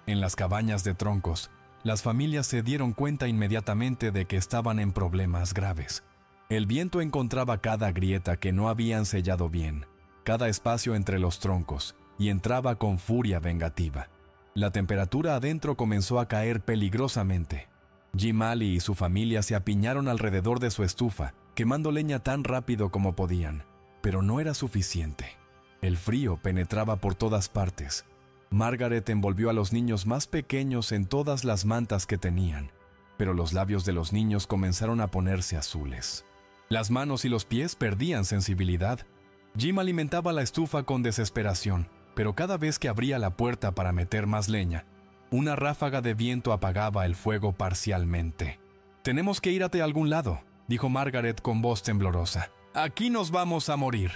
En las cabañas de troncos, las familias se dieron cuenta inmediatamente de que estaban en problemas graves. El viento encontraba cada grieta que no habían sellado bien, cada espacio entre los troncos, y entraba con furia vengativa. La temperatura adentro comenzó a caer peligrosamente. Jim Alley y su familia se apiñaron alrededor de su estufa, quemando leña tan rápido como podían, pero no era suficiente. El frío penetraba por todas partes. Margaret envolvió a los niños más pequeños en todas las mantas que tenían, pero los labios de los niños comenzaron a ponerse azules. Las manos y los pies perdían sensibilidad. Jim alimentaba la estufa con desesperación, pero cada vez que abría la puerta para meter más leña, una ráfaga de viento apagaba el fuego parcialmente. «Tenemos que ir a algún lado», dijo Margaret con voz temblorosa. «Aquí nos vamos a morir».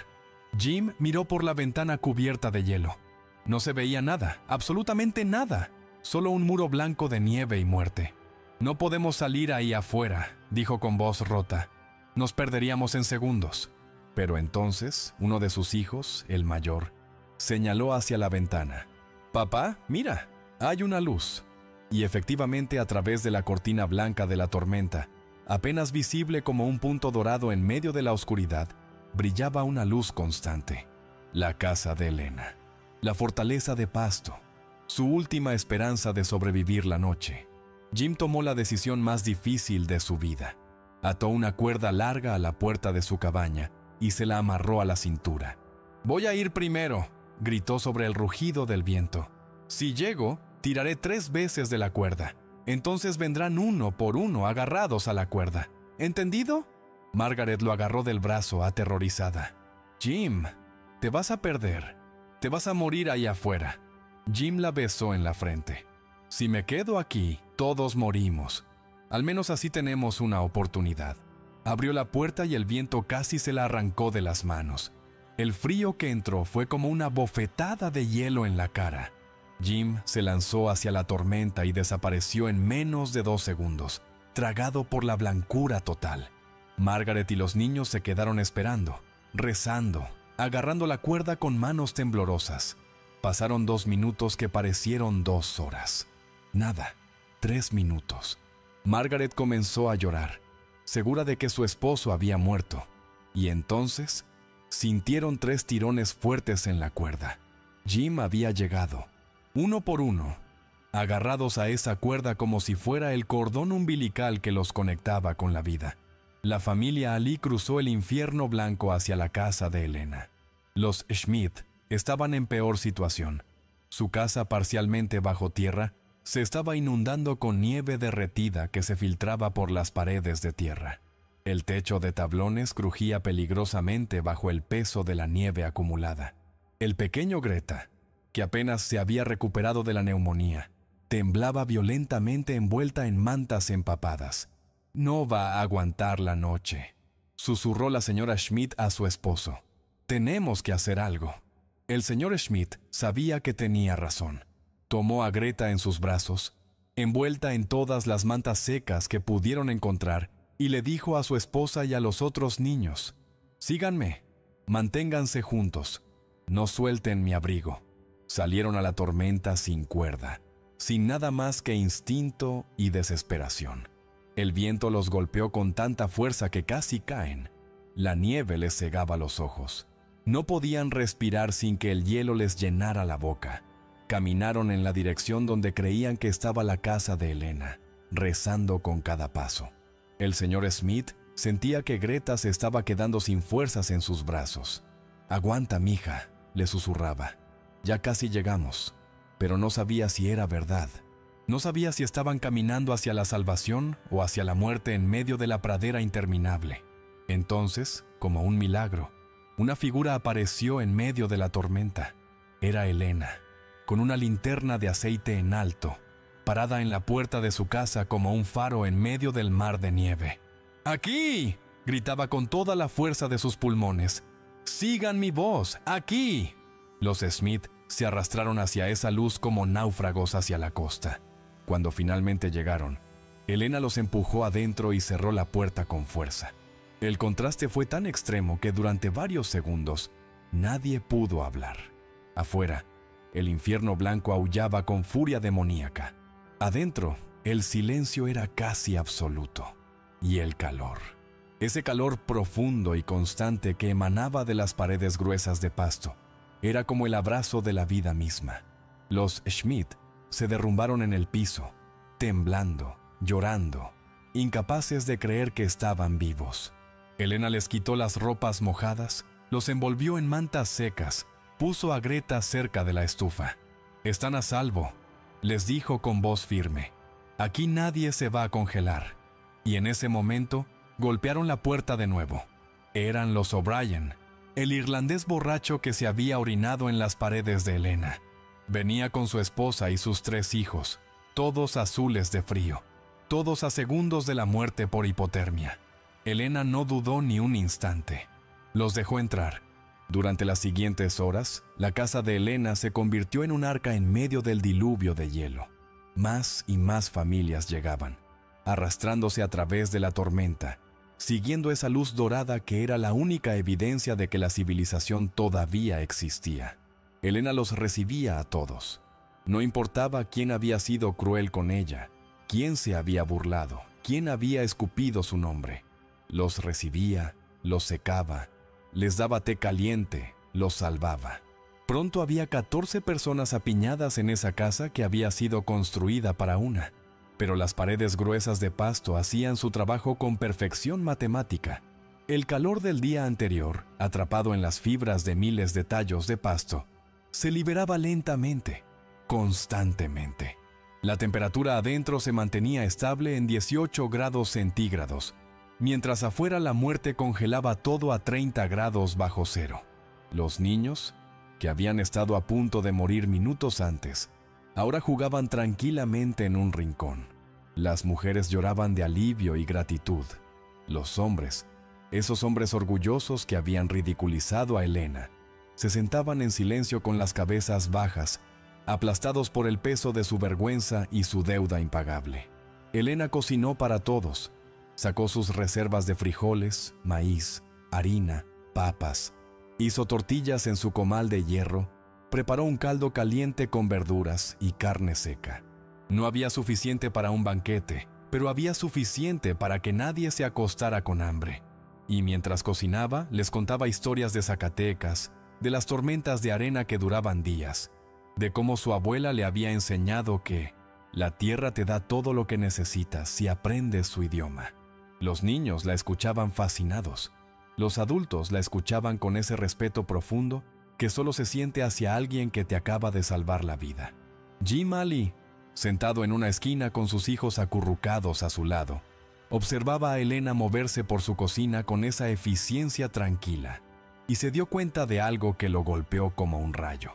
Jim miró por la ventana cubierta de hielo. No se veía nada, absolutamente nada, solo un muro blanco de nieve y muerte. «No podemos salir ahí afuera», dijo con voz rota. «Nos perderíamos en segundos». Pero entonces, uno de sus hijos, el mayor, señaló hacia la ventana. «Papá, mira, hay una luz». Y efectivamente, a través de la cortina blanca de la tormenta, apenas visible como un punto dorado en medio de la oscuridad, brillaba una luz constante. La casa de Elena. La fortaleza de Pasto. Su última esperanza de sobrevivir la noche. Jim tomó la decisión más difícil de su vida. Ató una cuerda larga a la puerta de su cabaña y se la amarró a la cintura. «Voy a ir primero», gritó sobre el rugido del viento. «Si llego, tiraré 3 veces de la cuerda. Entonces vendrán uno por uno agarrados a la cuerda. ¿Entendido?» Margaret lo agarró del brazo, aterrorizada. «Jim, te vas a perder. Te vas a morir ahí afuera». Jim la besó en la frente. «Si me quedo aquí, todos morimos. Al menos así tenemos una oportunidad». Abrió la puerta y el viento casi se la arrancó de las manos. El frío que entró fue como una bofetada de hielo en la cara. Jim se lanzó hacia la tormenta y desapareció en menos de 2 segundos, tragado por la blancura total. Margaret y los niños se quedaron esperando, rezando, agarrando la cuerda con manos temblorosas. Pasaron 2 minutos que parecieron 2 horas. Nada, 3 minutos. Margaret comenzó a llorar, segura de que su esposo había muerto. Y entonces sintieron 3 tirones fuertes en la cuerda. Jim había llegado, uno por uno, agarrados a esa cuerda como si fuera el cordón umbilical que los conectaba con la vida. La familia Ali cruzó el infierno blanco hacia la casa de Elena. Los Schmidt estaban en peor situación. Su casa, parcialmente bajo tierra, se estaba inundando con nieve derretida que se filtraba por las paredes de tierra. El techo de tablones crujía peligrosamente bajo el peso de la nieve acumulada. El pequeño Greta, que apenas se había recuperado de la neumonía, temblaba violentamente envuelta en mantas empapadas. «No va a aguantar la noche», susurró la señora Schmidt a su esposo. «Tenemos que hacer algo». El señor Schmidt sabía que tenía razón. Tomó a Greta en sus brazos, envuelta en todas las mantas secas que pudieron encontrar, y le dijo a su esposa y a los otros niños: «Síganme, manténganse juntos, no suelten mi abrigo». Salieron a la tormenta sin cuerda, sin nada más que instinto y desesperación. El viento los golpeó con tanta fuerza que casi caen. La nieve les cegaba los ojos. No podían respirar sin que el hielo les llenara la boca. Caminaron en la dirección donde creían que estaba la casa de Elena, rezando con cada paso. El señor Smith sentía que Greta se estaba quedando sin fuerzas en sus brazos. «Aguanta, mija», le susurraba. «Ya casi llegamos». Pero no sabía si era verdad. No sabía si estaban caminando hacia la salvación o hacia la muerte en medio de la pradera interminable. Entonces, como un milagro, una figura apareció en medio de la tormenta. Era Elena, con una linterna de aceite en alto, parada en la puerta de su casa como un faro en medio del mar de nieve. «¡Aquí!», gritaba con toda la fuerza de sus pulmones. «¡Sigan mi voz! ¡Aquí!». Los Smith se arrastraron hacia esa luz como náufragos hacia la costa. Cuando finalmente llegaron, Elena los empujó adentro y cerró la puerta con fuerza. El contraste fue tan extremo que durante varios segundos nadie pudo hablar. Afuera, el infierno blanco aullaba con furia demoníaca. Adentro, el silencio era casi absoluto. Y el calor. Ese calor profundo y constante que emanaba de las paredes gruesas de pasto, era como el abrazo de la vida misma. Los Schmidt se derrumbaron en el piso, temblando, llorando, incapaces de creer que estaban vivos. Elena les quitó las ropas mojadas, los envolvió en mantas secas, puso a Greta cerca de la estufa. «Están a salvo», les dijo con voz firme. «Aquí nadie se va a congelar». Y en ese momento golpearon la puerta de nuevo. Eran los O'Brien, el irlandés borracho que se había orinado en las paredes de Elena. Venía con su esposa y sus 3 hijos, todos azules de frío, todos a segundos de la muerte por hipotermia. Elena no dudó ni un instante. Los dejó entrar. Durante las siguientes horas, la casa de Elena se convirtió en un arca en medio del diluvio de hielo. Más y más familias llegaban, arrastrándose a través de la tormenta, siguiendo esa luz dorada que era la única evidencia de que la civilización todavía existía. Elena los recibía a todos. No importaba quién había sido cruel con ella, quién se había burlado, quién había escupido su nombre. Los recibía, los secaba, les daba té caliente, los salvaba. Pronto había 14 personas apiñadas en esa casa que había sido construida para una. pero las paredes gruesas de pasto hacían su trabajo con perfección matemática. El calor del día anterior, atrapado en las fibras de miles de tallos de pasto, se liberaba lentamente, constantemente. La temperatura adentro se mantenía estable en 18 grados centígrados, mientras afuera la muerte congelaba todo a 30 grados bajo cero. Los niños, que habían estado a punto de morir minutos antes, ahora jugaban tranquilamente en un rincón. Las mujeres lloraban de alivio y gratitud. Los hombres, esos hombres orgullosos que habían ridiculizado a Elena, se sentaban en silencio con las cabezas bajas, aplastados por el peso de su vergüenza y su deuda impagable. Elena cocinó para todos. Sacó sus reservas de frijoles, maíz, harina, papas. Hizo tortillas en su comal de hierro. Preparó un caldo caliente con verduras y carne seca. No había suficiente para un banquete, pero había suficiente para que nadie se acostara con hambre. Y mientras cocinaba, les contaba historias de Zacatecas, de las tormentas de arena que duraban días, de cómo su abuela le había enseñado que la tierra te da todo lo que necesitas si aprendes su idioma. Los niños la escuchaban fascinados. Los adultos la escuchaban con ese respeto profundo que solo se siente hacia alguien que te acaba de salvar la vida. Jim Ali, sentado en una esquina con sus hijos acurrucados a su lado, observaba a Elena moverse por su cocina con esa eficiencia tranquila y se dio cuenta de algo que lo golpeó como un rayo.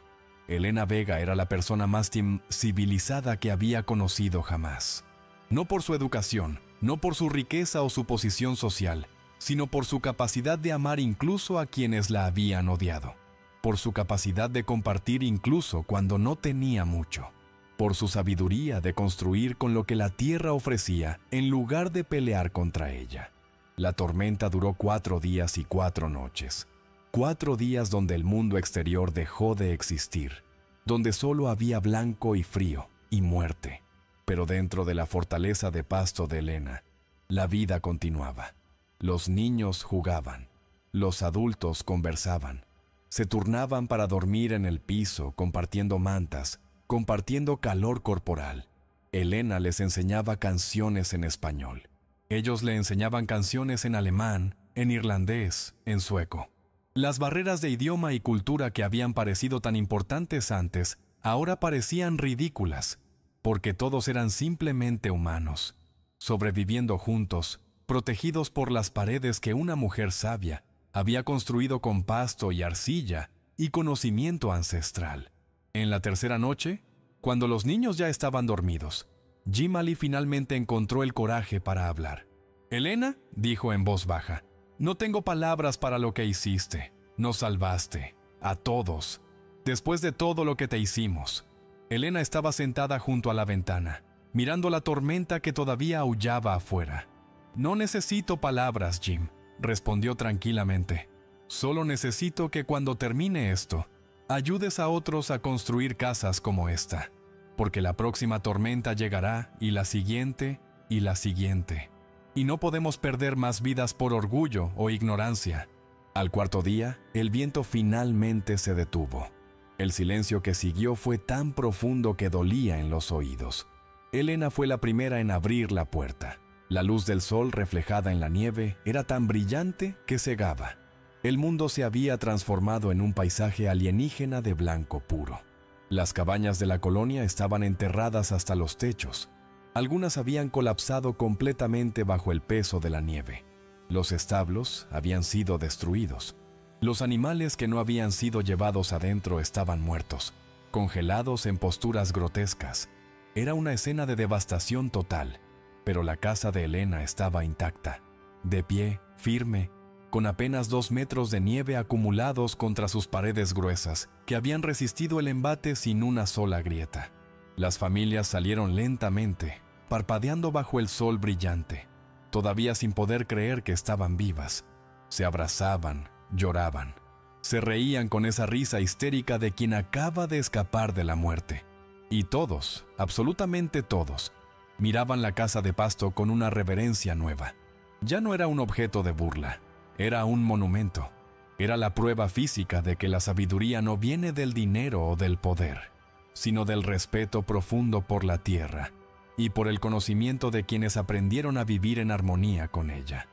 Elena Vega era la persona más civilizada que había conocido jamás. No por su educación, no por su riqueza o su posición social, sino por su capacidad de amar incluso a quienes la habían odiado, por su capacidad de compartir incluso cuando no tenía mucho, por su sabiduría de construir con lo que la tierra ofrecía en lugar de pelear contra ella. La tormenta duró 4 días y 4 noches. 4 días donde el mundo exterior dejó de existir, donde solo había blanco y frío y muerte. Pero dentro de la fortaleza de pasto de Elena, la vida continuaba. Los niños jugaban, los adultos conversaban, se turnaban para dormir en el piso, compartiendo mantas, compartiendo calor corporal. Elena les enseñaba canciones en español. Ellos le enseñaban canciones en alemán, en irlandés, en sueco. Las barreras de idioma y cultura que habían parecido tan importantes antes, ahora parecían ridículas, porque todos eran simplemente humanos, sobreviviendo juntos, protegidos por las paredes que una mujer sabia había construido con pasto y arcilla y conocimiento ancestral. En la tercera noche, cuando los niños ya estaban dormidos, Jim Ali finalmente encontró el coraje para hablar. «Elena», dijo en voz baja, «no tengo palabras para lo que hiciste. Nos salvaste, a todos, después de todo lo que te hicimos». Elena estaba sentada junto a la ventana, mirando la tormenta que todavía aullaba afuera. «No necesito palabras, Jim», respondió tranquilamente. «Solo necesito que cuando termine esto, ayudes a otros a construir casas como esta, porque la próxima tormenta llegará y la siguiente y la siguiente. Y no podemos perder más vidas por orgullo o ignorancia». Al cuarto día, el viento finalmente se detuvo. El silencio que siguió fue tan profundo que dolía en los oídos. Elena fue la primera en abrir la puerta. La luz del sol reflejada en la nieve era tan brillante que cegaba. El mundo se había transformado en un paisaje alienígena de blanco puro. Las cabañas de la colonia estaban enterradas hasta los techos. Algunas habían colapsado completamente bajo el peso de la nieve. Los establos habían sido destruidos. Los animales que no habían sido llevados adentro estaban muertos, congelados en posturas grotescas. Era una escena de devastación total, pero la casa de Elena estaba intacta, de pie, firme, con apenas 2 metros de nieve acumulados contra sus paredes gruesas, que habían resistido el embate sin una sola grieta. Las familias salieron lentamente, parpadeando bajo el sol brillante, todavía sin poder creer que estaban vivas. Se abrazaban, lloraban, se reían con esa risa histérica de quien acaba de escapar de la muerte. Y todos, absolutamente todos, miraban la casa de pasto con una reverencia nueva. Ya no era un objeto de burla, era un monumento. Era la prueba física de que la sabiduría no viene del dinero o del poder, sino del respeto profundo por la tierra, y por el conocimiento de quienes aprendieron a vivir en armonía con ella.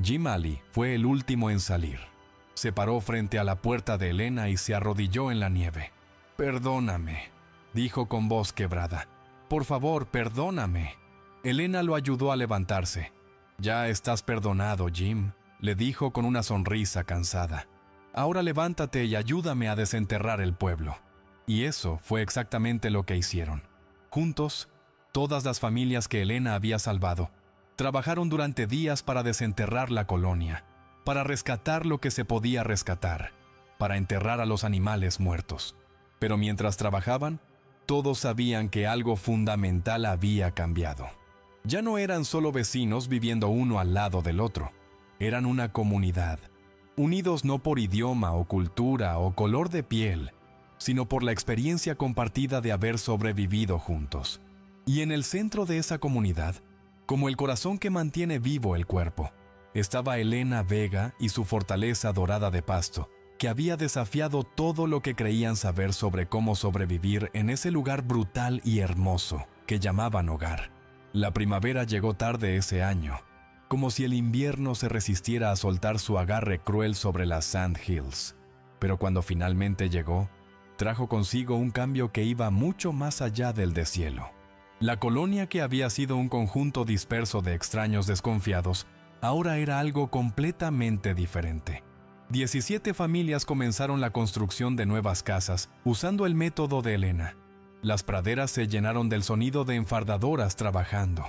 Jim Ali fue el último en salir. Se paró frente a la puerta de Elena y se arrodilló en la nieve. «Perdóname», dijo con voz quebrada. «Por favor, perdóname». Elena lo ayudó a levantarse. «Ya estás perdonado, Jim», le dijo con una sonrisa cansada. «Ahora levántate y ayúdame a desenterrar el pueblo». Y eso fue exactamente lo que hicieron. Juntos, todas las familias que Elena había salvado, trabajaron durante días para desenterrar la colonia, para rescatar lo que se podía rescatar, para enterrar a los animales muertos. Pero mientras trabajaban, todos sabían que algo fundamental había cambiado. Ya no eran solo vecinos viviendo uno al lado del otro. Eran una comunidad, unidos no por idioma o cultura o color de piel, sino por la experiencia compartida de haber sobrevivido juntos. Y en el centro de esa comunidad, como el corazón que mantiene vivo el cuerpo, estaba Elena Vega y su fortaleza dorada de pasto, que había desafiado todo lo que creían saber sobre cómo sobrevivir en ese lugar brutal y hermoso que llamaban hogar. La primavera llegó tarde ese año, como si el invierno se resistiera a soltar su agarre cruel sobre las Sand Hills. Pero cuando finalmente llegó, trajo consigo un cambio que iba mucho más allá del deshielo. La colonia, que había sido un conjunto disperso de extraños desconfiados, ahora era algo completamente diferente. 17 familias comenzaron la construcción de nuevas casas usando el método de Elena. Las praderas se llenaron del sonido de enfardadoras trabajando,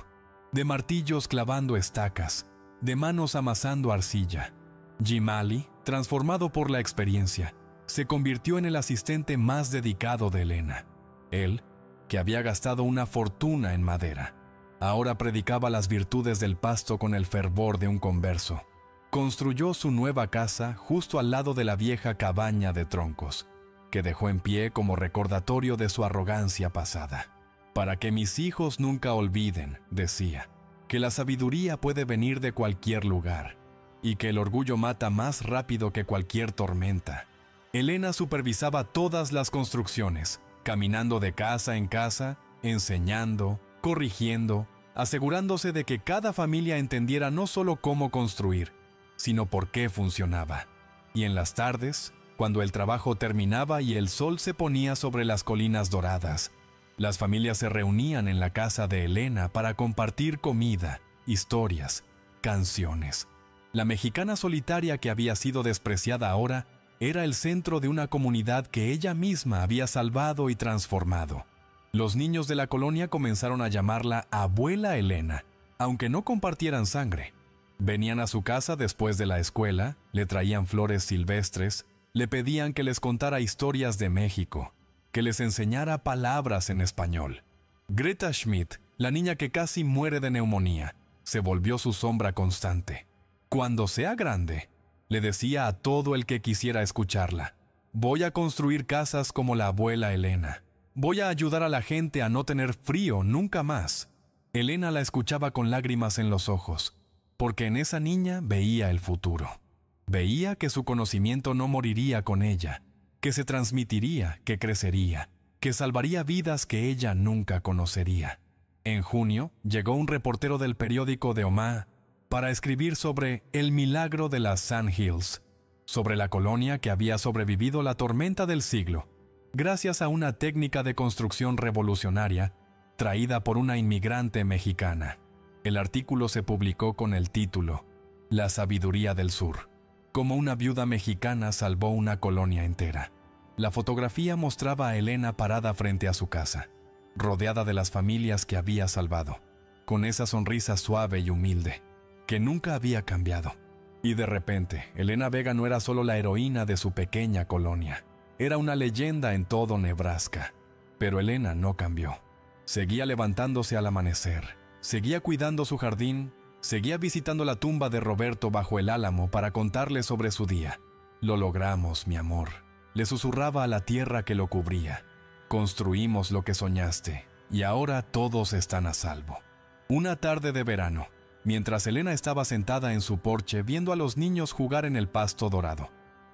de martillos clavando estacas, de manos amasando arcilla. Jim Ali, transformado por la experiencia, se convirtió en el asistente más dedicado de Elena. Él, que había gastado una fortuna en madera, ahora predicaba las virtudes del pasto con el fervor de un converso. Construyó su nueva casa justo al lado de la vieja cabaña de troncos, que dejó en pie como recordatorio de su arrogancia pasada. «Para que mis hijos nunca olviden», decía, «que la sabiduría puede venir de cualquier lugar, y que el orgullo mata más rápido que cualquier tormenta». Elena supervisaba todas las construcciones, caminando de casa en casa, enseñando, corrigiendo, asegurándose de que cada familia entendiera no solo cómo construir, sino por qué funcionaba. Y en las tardes, cuando el trabajo terminaba y el sol se ponía sobre las colinas doradas, las familias se reunían en la casa de Elena para compartir comida, historias, canciones. La mexicana solitaria que había sido despreciada ahora era el centro de una comunidad que ella misma había salvado y transformado. Los niños de la colonia comenzaron a llamarla Abuela Elena, aunque no compartieran sangre. Venían a su casa después de la escuela, le traían flores silvestres, le pedían que les contara historias de México, que les enseñara palabras en español. Greta Schmidt, la niña que casi muere de neumonía, se volvió su sombra constante. «Cuando sea grande», le decía a todo el que quisiera escucharla, «voy a construir casas como la abuela Elena. Voy a ayudar a la gente a no tener frío nunca más». Elena la escuchaba con lágrimas en los ojos, porque en esa niña veía el futuro. Veía que su conocimiento no moriría con ella, que se transmitiría, que crecería, que salvaría vidas que ella nunca conocería. En junio llegó un reportero del periódico de Omaha para escribir sobre el milagro de las Sand Hills, sobre la colonia que había sobrevivido la tormenta del siglo, gracias a una técnica de construcción revolucionaria traída por una inmigrante mexicana. El artículo se publicó con el título «La sabiduría del sur. Cómo una viuda mexicana salvó una colonia entera». La fotografía mostraba a Elena parada frente a su casa, rodeada de las familias que había salvado, con esa sonrisa suave y humilde, que nunca había cambiado. Y de repente, Elena Vega no era solo la heroína de su pequeña colonia, era una leyenda en todo Nebraska. Pero Elena no cambió. Seguía levantándose al amanecer, seguía cuidando su jardín, seguía visitando la tumba de Roberto bajo el álamo para contarle sobre su día. «Lo logramos, mi amor», le susurraba a la tierra que lo cubría. «Construimos lo que soñaste, y ahora todos están a salvo». Una tarde de verano, mientras Elena estaba sentada en su porche viendo a los niños jugar en el pasto dorado,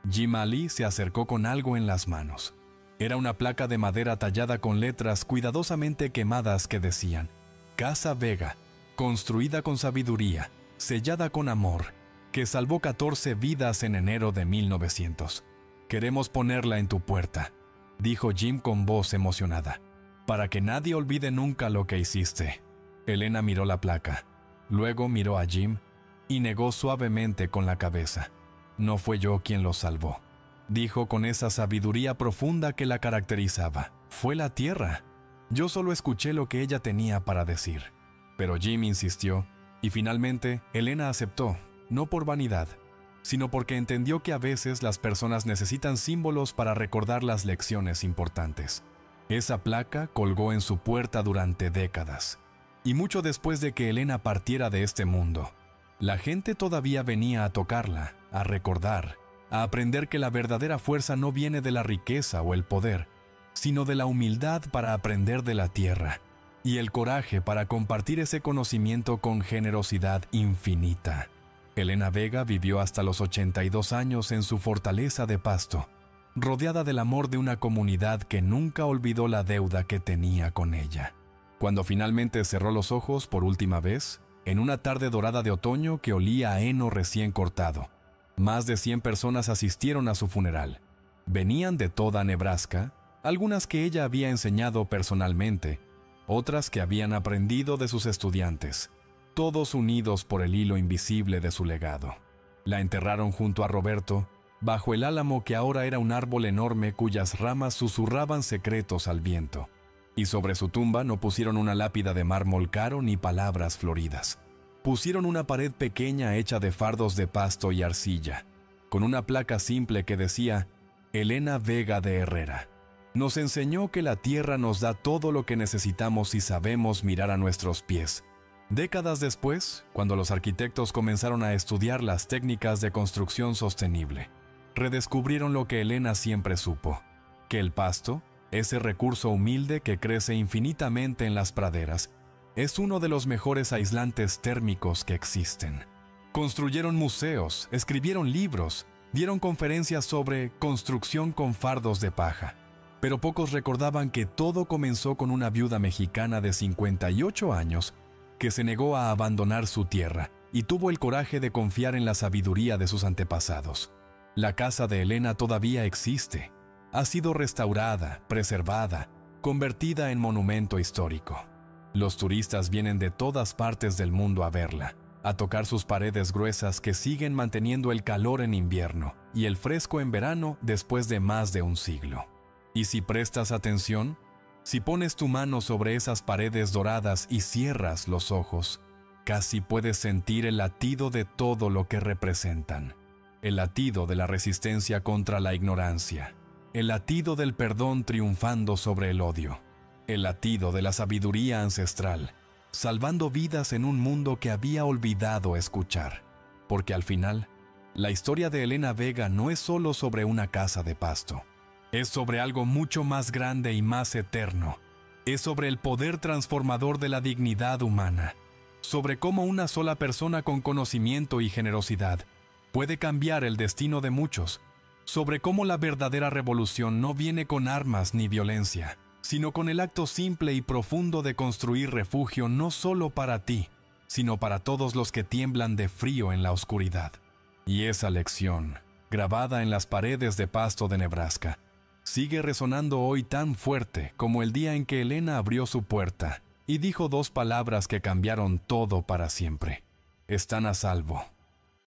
Jim Ali se acercó con algo en las manos. Era una placa de madera tallada con letras cuidadosamente quemadas que decían: Casa Vega, construida con sabiduría, sellada con amor, que salvó 14 vidas en enero de 1900. Queremos ponerla en tu puerta, dijo Jim con voz emocionada, para que nadie olvide nunca lo que hiciste. Elena miró la placa, luego miró a Jim y negó suavemente con la cabeza. No fue yo quien los salvó, dijo con esa sabiduría profunda que la caracterizaba. Fue la tierra. Yo solo escuché lo que ella tenía para decir. Pero Jim insistió, y finalmente Elena aceptó, no por vanidad, sino porque entendió que a veces las personas necesitan símbolos para recordar las lecciones importantes. Esa placa colgó en su puerta durante décadas, y mucho después de que Elena partiera de este mundo, la gente todavía venía a tocarla, a recordar, a aprender que la verdadera fuerza no viene de la riqueza o el poder, sino de la humildad para aprender de la tierra, y el coraje para compartir ese conocimiento con generosidad infinita. Elena Vega vivió hasta los 82 años en su fortaleza de Pasto, rodeada del amor de una comunidad que nunca olvidó la deuda que tenía con ella. Cuando finalmente cerró los ojos por última vez, en una tarde dorada de otoño que olía a heno recién cortado, más de 100 personas asistieron a su funeral. Venían de toda Nebraska, algunas que ella había enseñado personalmente, otras que habían aprendido de sus estudiantes, todos unidos por el hilo invisible de su legado. La enterraron junto a Roberto, bajo el álamo que ahora era un árbol enorme cuyas ramas susurraban secretos al viento. Y sobre su tumba no pusieron una lápida de mármol caro ni palabras floridas. Pusieron una pared pequeña hecha de fardos de pasto y arcilla, con una placa simple que decía Elena Vega de Herrera. Nos enseñó que la tierra nos da todo lo que necesitamos si sabemos mirar a nuestros pies. Décadas después, cuando los arquitectos comenzaron a estudiar las técnicas de construcción sostenible, redescubrieron lo que Elena siempre supo, que el pasto, ese recurso humilde que crece infinitamente en las praderas, es uno de los mejores aislantes térmicos que existen. Construyeron museos, escribieron libros, dieron conferencias sobre construcción con fardos de paja. Pero pocos recordaban que todo comenzó con una viuda mexicana de 58 años que se negó a abandonar su tierra y tuvo el coraje de confiar en la sabiduría de sus antepasados. La casa de Elena todavía existe. Ha sido restaurada, preservada, convertida en monumento histórico. Los turistas vienen de todas partes del mundo a verla, a tocar sus paredes gruesas que siguen manteniendo el calor en invierno y el fresco en verano después de más de un siglo. Y si prestas atención, si pones tu mano sobre esas paredes doradas y cierras los ojos, casi puedes sentir el latido de todo lo que representan. El latido de la resistencia contra la ignorancia, el latido del perdón triunfando sobre el odio, el latido de la sabiduría ancestral, salvando vidas en un mundo que había olvidado escuchar. Porque al final, la historia de Elena Vega no es solo sobre una casa de pasto. Es sobre algo mucho más grande y más eterno. Es sobre el poder transformador de la dignidad humana. Sobre cómo una sola persona con conocimiento y generosidad puede cambiar el destino de muchos. Sobre cómo la verdadera revolución no viene con armas ni violencia, sino con el acto simple y profundo de construir refugio no solo para ti, sino para todos los que tiemblan de frío en la oscuridad. Y esa lección, grabada en las paredes de pasto de Nebraska, sigue resonando hoy tan fuerte como el día en que Elena abrió su puerta y dijo dos palabras que cambiaron todo para siempre. Están a salvo.